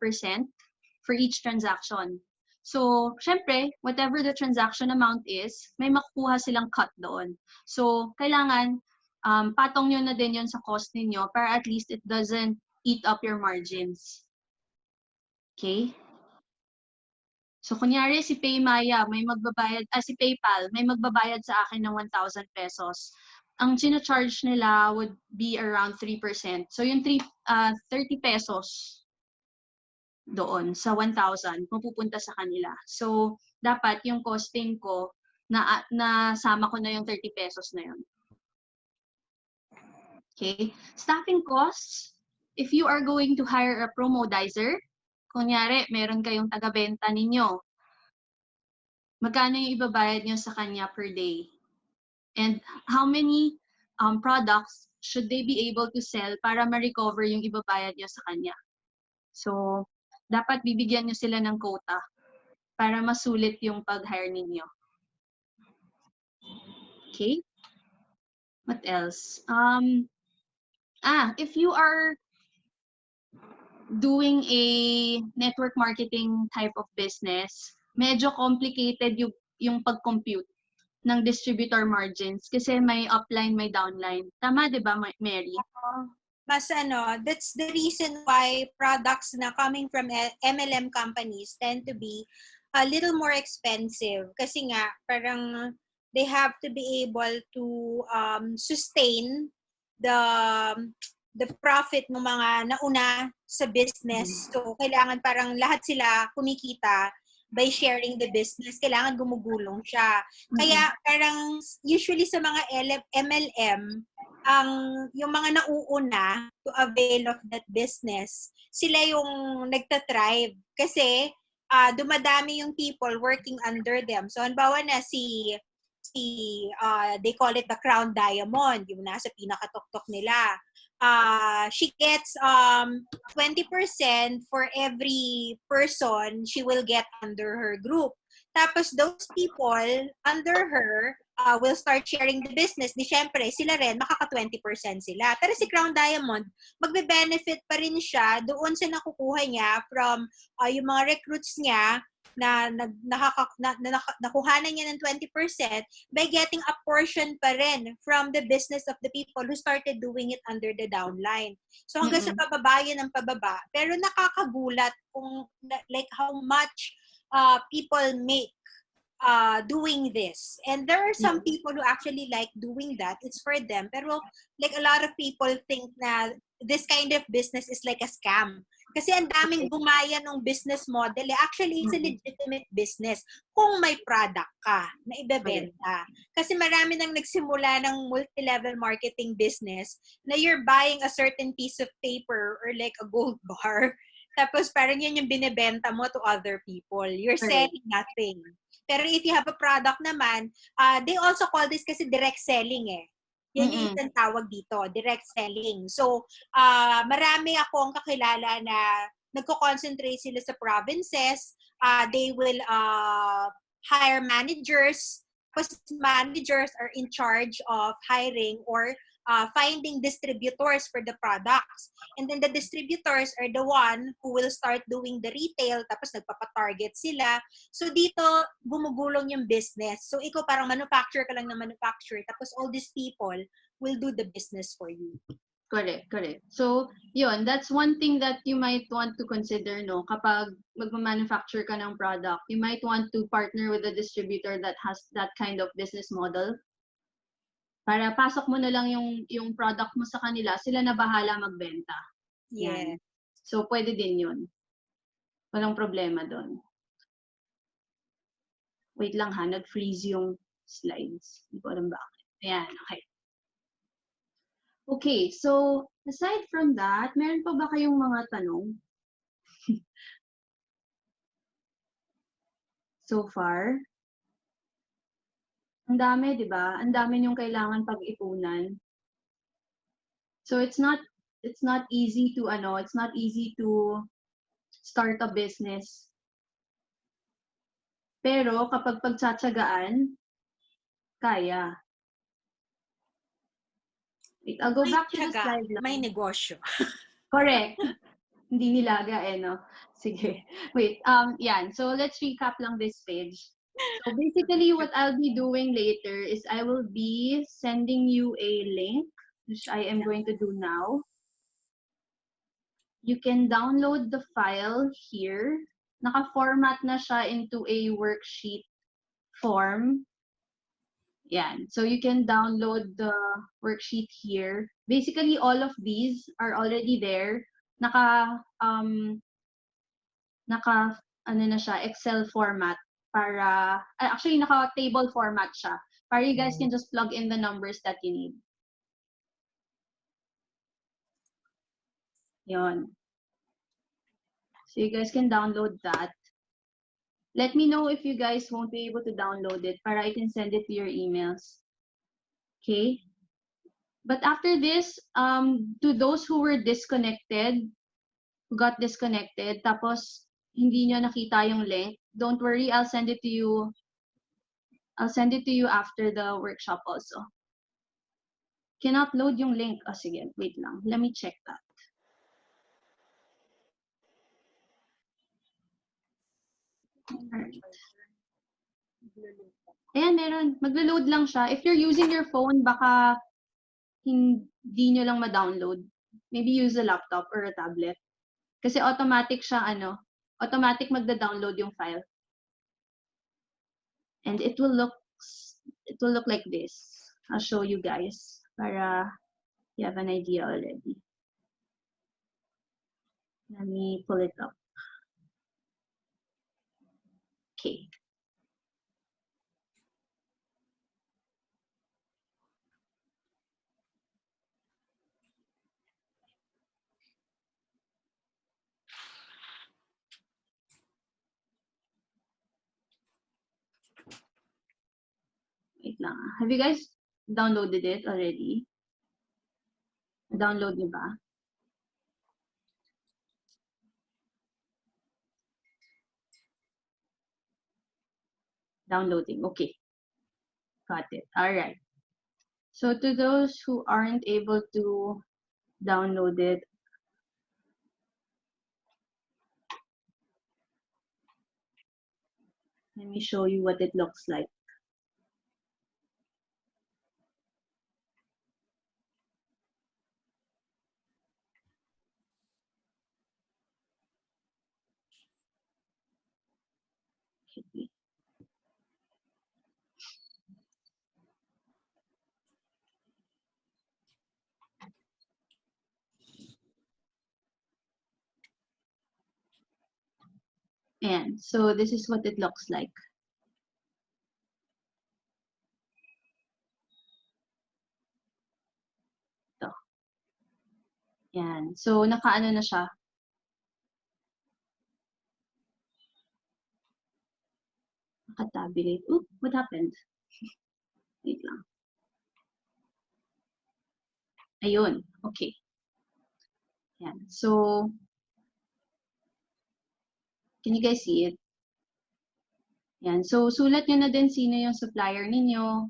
S1: for each transaction. So, syempre, whatever the transaction amount is, may makukuha silang cut doon. So, kailangan patong nyo na din yun sa cost ninyo para at least it doesn't eat up your margins. Okay? So, kunyari si PayMaya, si PayPal, may magbabayad sa akin ng 1,000 pesos. Ang charge nila would be around 3%. So, yung 30 pesos doon sa 1,000 mapupunta sa kanila. So, dapat yung costing ko nasama ko na yung 30 pesos na yun. Okay? Staffing costs, if you are going to hire a promodizer, kunyari, meron kayong taga-benta ninyo, magkano yung ibabayad nyo sa kanya per day? And how many products should they be able to sell para ma-recover yung ibabayad nyo sa kanya? So, dapat bibigyan nyo sila ng quota para masulit yung pag-hire ninyo. Okay? What else? If you are doing a network marketing type of business, medyo complicated yung pag-compute ng distributor margins kasi may upline, may downline. Tama, di ba, Mary?
S2: That's the reason why products na coming from MLM companies tend to be a little more expensive. Kasi nga, parang they have to be able to sustain the profit ng mga nauna sa business. So, kailangan parang lahat sila kumikita by sharing the business. Kailangan gumugulong siya. Kaya parang usually sa mga MLM, yung mga nauuna to avail of that business, sila yung nagtatribe. Kasi dumadami yung people working under them. So, halimbawa na they call it the Crown Diamond, yung nasa pinakatuktok nila. She gets 20% for every person she will get under her group. Tapos those people under her will start sharing the business. Di syempre, sila rin, makaka-20% sila. Pero si Crown Diamond, magbe-benefit pa rin siya doon sa nakukuha niya from yung mga recruits niya na nakuhanan niya ng 20% by getting a portion pa rin from the business of the people who started doing it under the downline. So hanggang sa pababa yan ng pababa. Pero nakakagulat kung like how much people make doing this. And there are some people who actually like doing that. It's for them. Pero like a lot of people think na this kind of business is like a scam. Kasi ang daming gumaya ng business model. Actually, it's a legitimate business kung may product ka na ibebenta. Kasi marami nang nagsimula ng multi-level marketing business na you're buying a certain piece of paper or like a gold bar. Tapos parang yun yung binibenta mo to other people. You're selling nothing. Pero if you have a product naman, they also call this kasi direct selling eh. Yan yung isang tawag dito, direct selling. So, marami akong kakilala na nagko-concentrate sila sa provinces. They will hire managers. Because managers are in charge of hiring or finding distributors for the products. And then the distributors are the one who will start doing the retail, tapos nagpapatarget sila. So dito, gumugulong yung business. So ikaw parang manufacturer ka lang na manufacturer, tapos all these people will do the business for you.
S1: Correct. So, yun, that's one thing that you might want to consider, no? Kapag magma-manufacture ka ng product, you might want to partner with a distributor that has that kind of business model. Para pasok mo na lang yung product mo sa kanila, sila na bahala magbenta.
S2: Yeah.
S1: Yan. So, pwede din yun. Walang problema doon. Wait lang ha, nag-freeze yung slides. Hindi ko alam bakit. Ayan, okay. Okay, so aside from that, meron pa ba kayong mga tanong? So far? Ang dami, di ba? Ang dami yung kailangan pag-ipunan. So it's not easy to start a business. Pero kapag pagtsatsagaan, kaya. Wait, I'll go back to the slide lang.
S2: May negosyo.
S1: Correct. Hindi nilaga no? Sige. Wait, yan. So let's recap lang this page. So basically, what I'll be doing later is I will be sending you a link, which I am going to do now. You can download the file here. Naka-format na siya into a worksheet form. Yan. So you can download the worksheet here. Basically, all of these are already there. Naka ano na siya, Excel format para, actually naka-table format siya para you guys can just plug in the numbers that you need. Yon. So you guys can download that. Let me know if you guys won't be able to download it para I can send it to your emails. Okay? But after this, to those who were disconnected, who got disconnected, tapos hindi nyo nakita yung link, don't worry, I'll send it to you after the workshop also. Cannot load yung link. Oh, sige, wait lang. Let me check that. Alright. Ayan, meron. Maglo-load lang siya. If you're using your phone, baka hindi nyo lang ma-download. Maybe use a laptop or a tablet. Kasi automatic siya, automatic magda-download yung file. And it will look like this. I'll show you guys para you have an idea already. Let me pull it up. Okay. Wait lang. Have you guys downloaded it already? Download niyo ba? Downloading. Okay. Got it. All right. So to those who aren't able to download it, let me show you what it looks like. Okay. And so this is what it looks like. Ito. Yan. So nakaano na siya. Naka-tabulate. Oop, what happened? Wait lang. Ayun. Okay. Yan. So can you guys see it? Yan. So, sulat nyo na din sino yung supplier ninyo.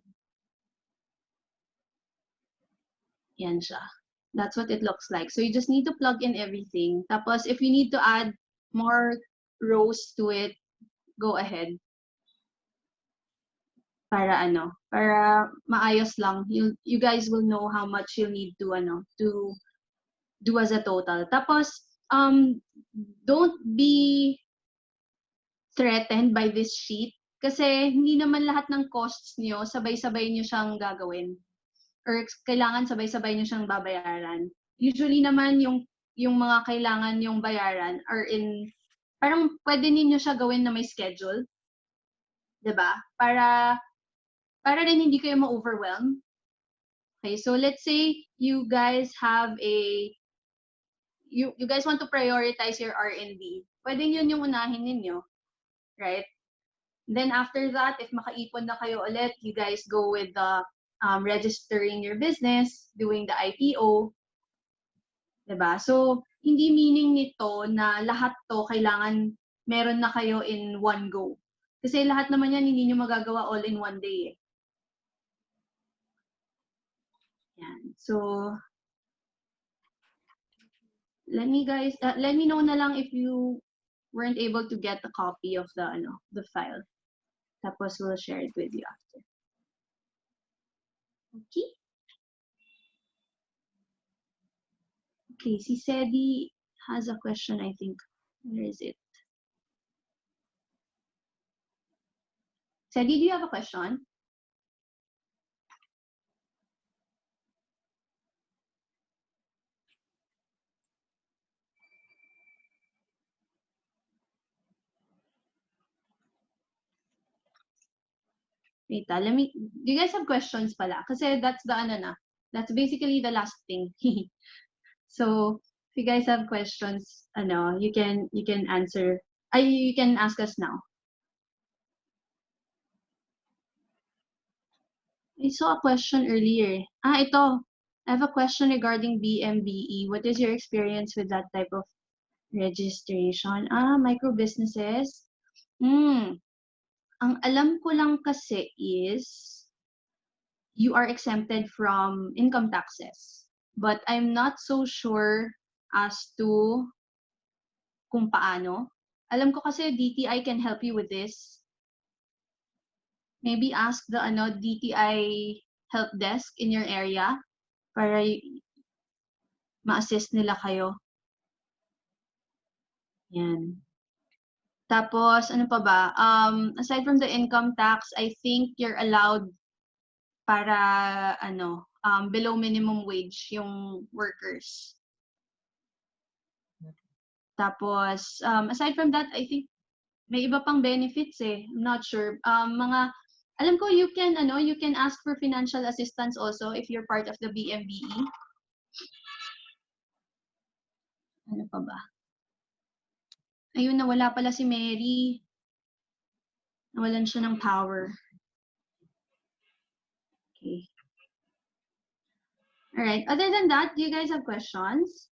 S1: Yan siya. That's what it looks like. So, you just need to plug in everything. Tapos, if you need to add more rows to it, go ahead. Para maayos lang. You guys will know how much you'll need to do as a total. Tapos, don't be threatened by this sheet kasi hindi naman lahat ng costs niyo sabay-sabay niyo siyang gagawin or kailangan sabay-sabay niyo siyang babayaran. Usually naman yung mga kailangan yung bayaran are parang pwede niyo siya gawin na may schedule. 'Di ba? Para rin hindi kayo ma-overwhelm. Okay, so let's say you guys have you guys want to prioritize your R&D. Pwede yun yung unahin ninyo, right? Then after that, if makaipon na kayo ulit, you guys go with the registering your business, doing the IPO. Diba? So, hindi meaning nito na lahat to kailangan meron na kayo in one go. Kasi lahat naman yan hindi nyo magagawa all in one day. Yan. So, let me know na lang if you weren't able to get a copy of the file. Tapos we'll share it with you after. Okay? Okay, si Sedi has a question, I think. Where is it? Sedi, do you have a question? Wait, do you guys have questions pala? Kasi that's that's basically the last thing. So, if you guys have questions, you can answer. You can ask us now. I saw a question earlier. Ito. I have a question regarding BMBE. What is your experience with that type of registration? Micro businesses. Ang alam ko lang kasi is you are exempted from income taxes. But I'm not so sure as to kung paano. Alam ko kasi DTI can help you with this. Maybe ask the DTI help desk in your area para ma-assist nila kayo. Yan. Tapos, ano pa ba? Aside from the income tax, I think you're allowed para, below minimum wage yung workers. Tapos, aside from that, I think may iba pang benefits eh. I'm not sure. Alam ko you can ask for financial assistance also if you're part of the BMBE. Ano pa ba? Ayun, nawala pala si Mary. Nawalan siya ng power. Okay. All right. Other than that, do you guys have questions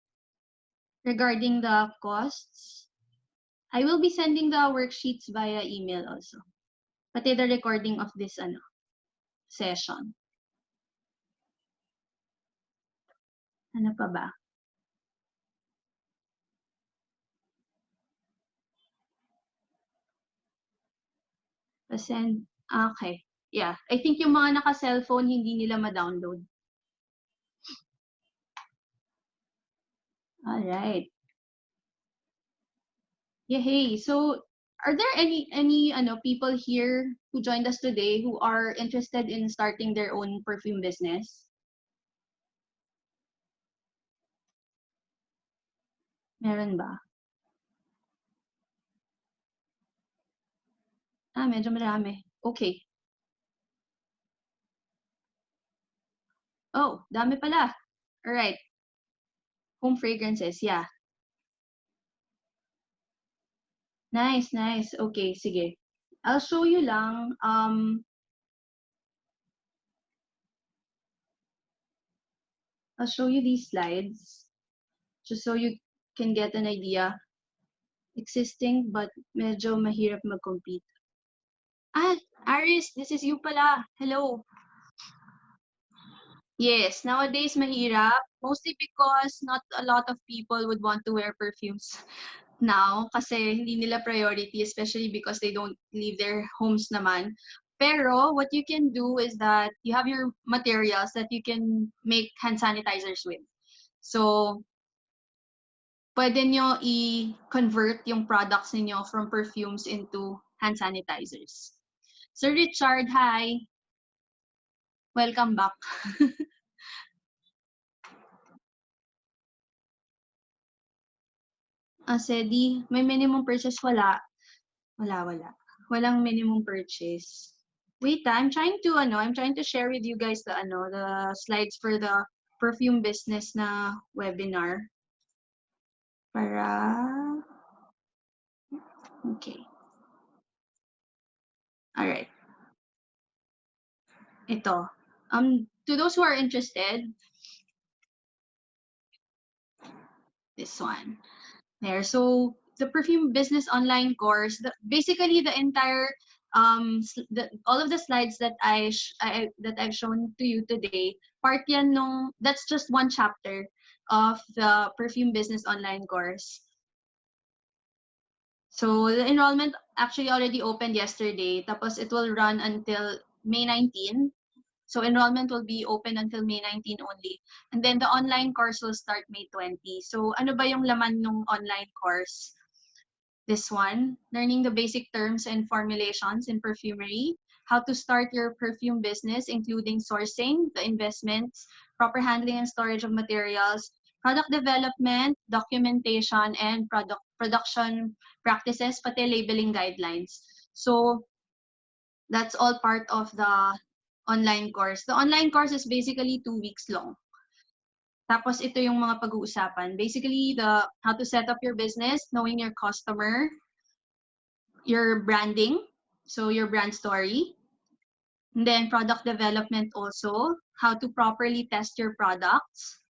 S1: regarding the costs? I will be sending the worksheets via email also. Pati the recording of this session. Ano pa ba? Okay. Yeah. I think yung mga naka-cellphone, hindi nila ma-download. All right. Yeah, hey. So, are there any people here who joined us today who are interested in starting their own perfume business? Meron ba? Medyo marami. Okay. Oh, dami pala. Alright. Home fragrances, yeah. Nice, nice. Okay, sige. I'll show you lang. I'll show you these slides just so you can get an idea. Existing, but medyo mahirap mag-compete. Aris, this is you pala. Hello. Yes, nowadays mahirap. Mostly because not a lot of people would want to wear perfumes now kasi hindi nila priority, especially because they don't leave their homes naman. Pero what you can do is that you have your materials that you can make hand sanitizers with. So, pwede nyo i-convert yung products ninyo from perfumes into hand sanitizers. Sir Richard, hi. Welcome back. Sedi, may minimum purchase? Wala. Wala. Walang minimum purchase. Wait, I'm trying to share with you guys the slides for the perfume business na webinar. Para okay. All right. Ito. To those who are interested, this one. There. So the perfume business online course, basically the entire all of the slides that that I've shown to you today, part yan nung that's just one chapter of the perfume business online course. So the enrollment actually already opened yesterday. Tapos it will run until May 19. So enrollment will be open until May 19 only. And then the online course will start May 20. So ano ba yung laman ng online course? This one, learning the basic terms and formulations in perfumery, how to start your perfume business, including sourcing, the investments, proper handling and storage of materials, product development, documentation, and production practices, pati labeling guidelines. So that's all part of the online course. The online course is basically 2 weeks long. Tapos ito yung mga pag-uusapan. Basically, how to set up your business, knowing your customer, your branding, so your brand story, and then product development also, how to properly test your products,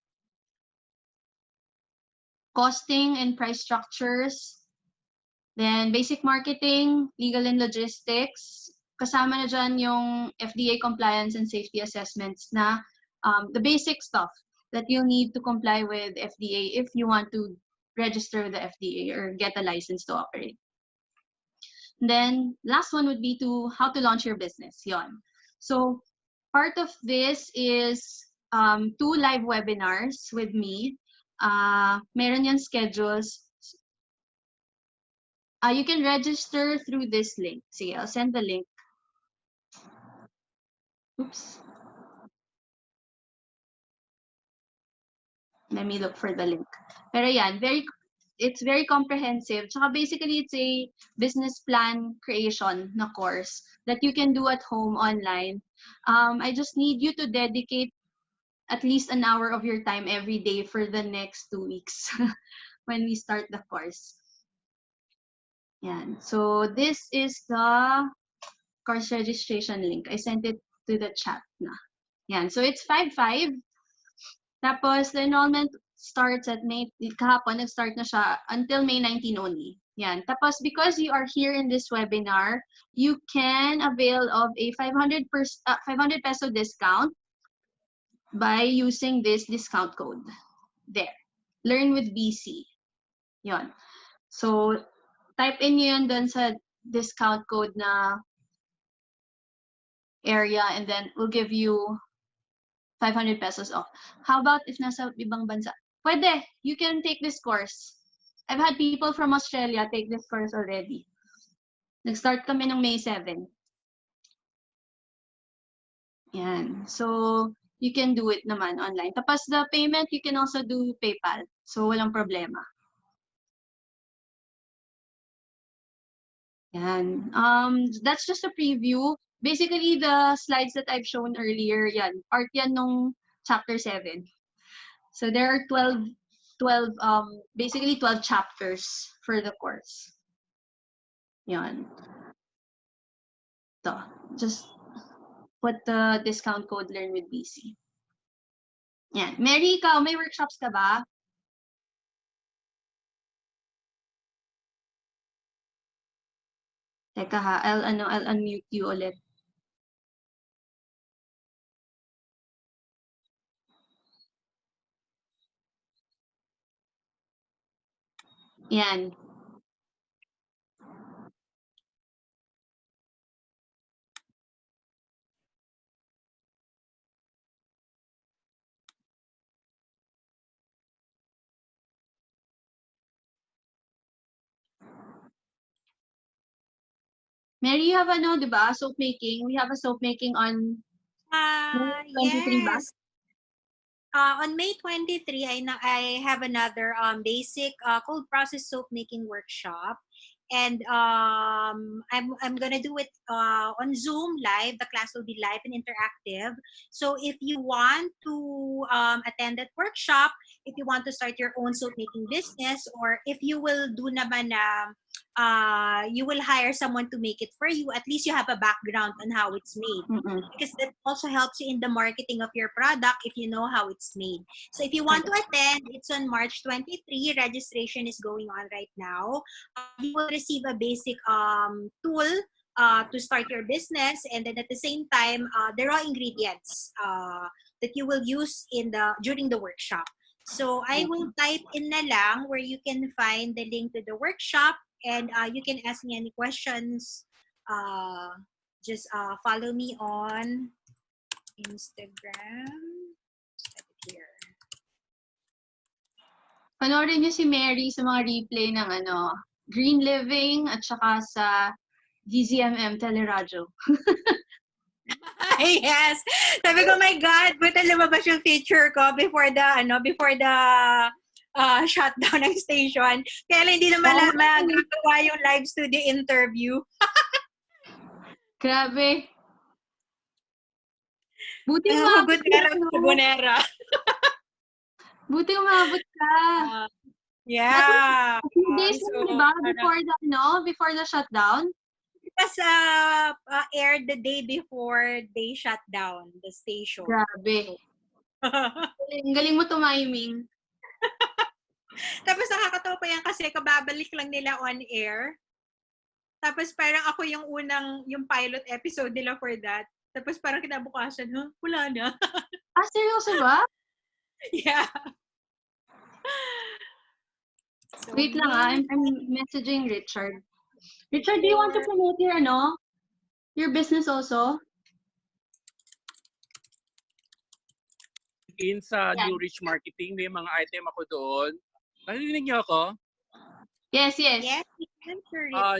S1: costing and price structures, then basic marketing, legal and logistics, kasama na dyan yung FDA compliance and safety assessments na the basic stuff that you'll need to comply with FDA if you want to register with the FDA or get a license to operate. And then last one would be how to launch your business. Yon. So part of this is 2 live webinars with me. Meron yan schedules. You can register through this link. Sige, I'll send the link. Oops. Let me look for the link. Pero yan, it's very comprehensive. Tsaka basically, it's a business plan creation na course that you can do at home online. I just need you to dedicate at least an hour of your time every day for the next 2 weeks when we start the course. Yan. So this is the course registration link. I sent it to the chat na. Yan. So it's 5/5. Tapos the enrollment starts at kahapon, nag-start na siya until May 19 only. Yan. Tapos because you are here in this webinar, you can avail of a 500 peso discount by using this discount code. There. Learn with BC. Yon. So, type in nyo yun dun sa discount code na area and then we'll give you 500 pesos off. How about if nasa ibang bansa? Pwede. You can take this course. I've had people from Australia take this course already. Nag-start kami ng May 7. Yan. So, you can do it naman online. Tapos the payment, you can also do PayPal. So, walang problema. Yan. That's just a preview. Basically, the slides that I've shown earlier, yan, part yan nung chapter 7. So there are 12, basically 12 chapters for the course. Yan. So, just put the discount code Learn with BC. Yan. Mary, ikaw, may workshops ka ba? Teka ha, I'll unmute you ulit. Yan. Mary, you have di ba? Soap making. We have a soap making on May 23 ba?
S2: Yes. On May 23, I have another basic cold process soap making workshop. And I'm gonna do it on Zoom live. The class will be live and interactive. So if you want to attend that workshop, if you want to start your own soap making business, or if you will do naman you will hire someone to make it for you, at least you have a background on how it's made. Because that also helps you in the marketing of your product if you know how it's made. So if you want to attend, it's on March 23. Registration is going on right now. You will receive a basic tool to start your business, and then at the same time, the raw ingredients that you will use during the workshop. So I will type in na lang where you can find the link to the workshop, and you can ask me any questions. Just follow me on Instagram. Here.
S1: Panoorin niyo si Mary sa mga replay ng Green Living at saka sa DZMM Teleradyo.
S2: Yes. Sabi ko, my God, buta lumabas yung feature ko before the shutdown ng station. Kaya lang hindi naman magagawa yung live studio interview.
S1: Grabe. Buti
S2: hugot ka, Bonera.
S1: Buti umabot ka.
S2: Yeah.
S1: A few days diba? Before the shutdown?
S2: Because aired the day before they shut down the station.
S1: Grabe. Galing mo tumiming.
S2: Tapos nakakatawa pa yan kasi kababalik lang nila on air. Tapos parang ako yung pilot episode nila for that. Tapos parang kinabukasan, wala na.
S1: Seryoso ba?
S2: Yeah.
S1: So, wait lang I'm messaging Richard. Richard, do you want to promote your business also?
S4: Sa New Rich Marketing, may mga item ako doon. Narinig niyo ako?
S2: Yes. Yes,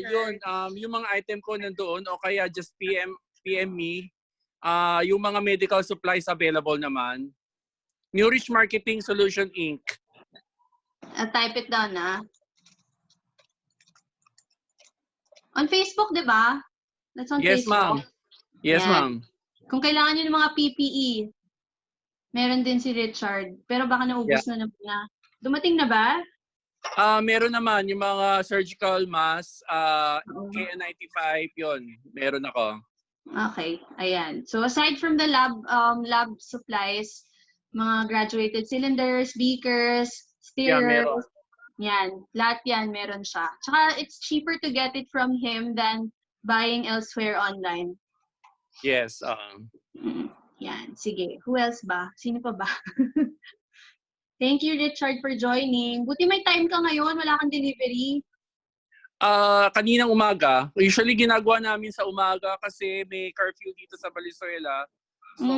S4: yun, yung mga item ko nandoon, o kaya just PM me. Yung mga medical supplies available naman. New Rich Marketing Solution Inc.
S1: Type it down On Facebook, di ba? That's on
S4: Yes,
S1: Facebook.
S4: ma'am. Yes, ma'am.
S1: Kung kailangan nyo ng mga PPE, meron din si Richard. Pero baka naubos na naman na. Dumating na ba?
S4: Meron naman yung mga surgical mask, KN95, yun. Meron ako.
S1: Okay, ayan. So aside from the lab supplies, mga graduated cylinders, beakers, stirrers, yan, lahat yan meron siya. Tsaka it's cheaper to get it from him than buying elsewhere online.
S4: Yes.
S1: Yan, sige. Who else ba? Sino pa ba? Thank you, Richard, for joining. Buti may time ka ngayon, wala kang delivery.
S4: Kaninang umaga. Usually ginagawa namin sa umaga kasi may curfew dito sa Valenzuela. So,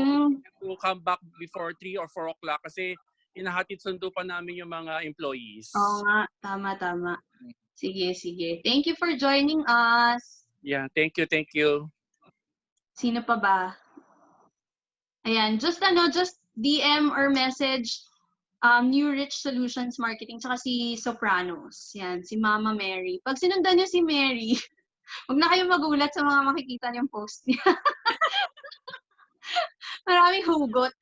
S4: to come back before 3 or 4 o'clock kasi inahatid sundo pa namin yung mga employees.
S1: Oo nga, tama. Sige. Thank you for joining us.
S4: Yeah, thank you.
S1: Sino pa ba? Ayan, just DM or message New Rich Solutions Marketing tsaka si Sopranos. Yan, si Mama Mary. Pag sinundan niyo si Mary, Huwag na kayong magulat sa mga makikita niyong post niya. Maraming hugot.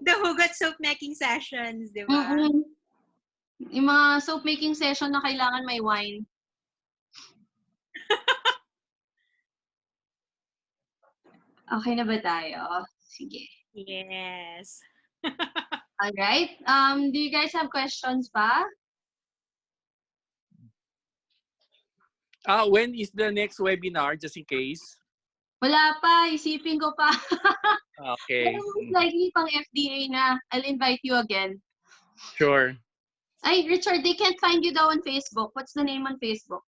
S2: The Hugot soap making sessions, di ba?
S1: Mm-mm. Yung mga soap making session na kailangan may wine. Okay na ba tayo? Sige.
S2: Yes.
S1: Alright. Do you guys have questions pa?
S4: When is the next webinar, just in case?
S1: Wala pa. Isipin ko pa.
S4: Okay.
S1: Pero most likely pang FDA na. I'll invite you again.
S4: Sure.
S1: Ay, Richard, they can't find you daw on Facebook. What's the name on Facebook?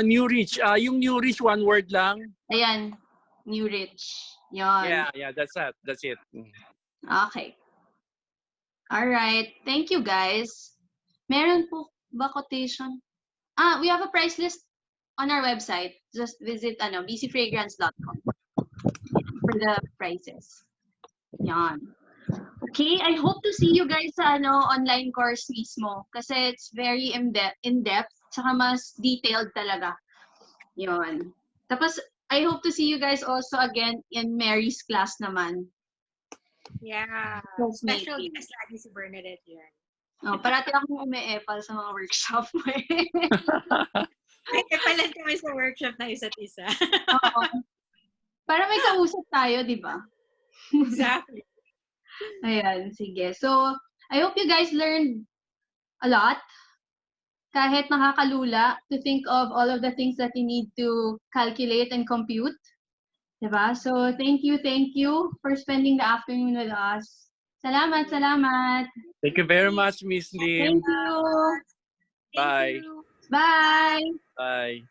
S4: New Rich. Yung New Rich, one word lang.
S1: Ayan. New Rich. Yon.
S4: Yeah, that's it. That's it.
S1: Okay. Alright. Thank you, guys. Meron po ba quotation? We have a price list on our website. Just visit bcfragrance.com for the prices. Yan. Okay, I hope to see you guys sa online course mismo kasi it's very in-depth tsaka mas detailed talaga. Yon. Tapos I hope to see you guys also again in Mary's class naman.
S2: Yeah.
S1: Soap
S2: Special
S1: making.
S2: guest lagi si Bernadette yan.
S1: Oh, parati akong ume-epal sa mga workshop mo eh.
S2: May kapalan kami sa workshop na isa't isa.
S1: Oo. Para may kausap tayo, di ba?
S2: Exactly.
S1: Ayan, sige. So, I hope you guys learned a lot. Kahit nakakalula to think of all of the things that you need to calculate and compute. Diba? So, thank you for spending the afternoon with us. Salamat.
S4: Thank you very much, Miss Lim.
S1: Thank you.
S2: Thank
S4: Bye.
S2: you.
S1: Bye.
S4: Bye.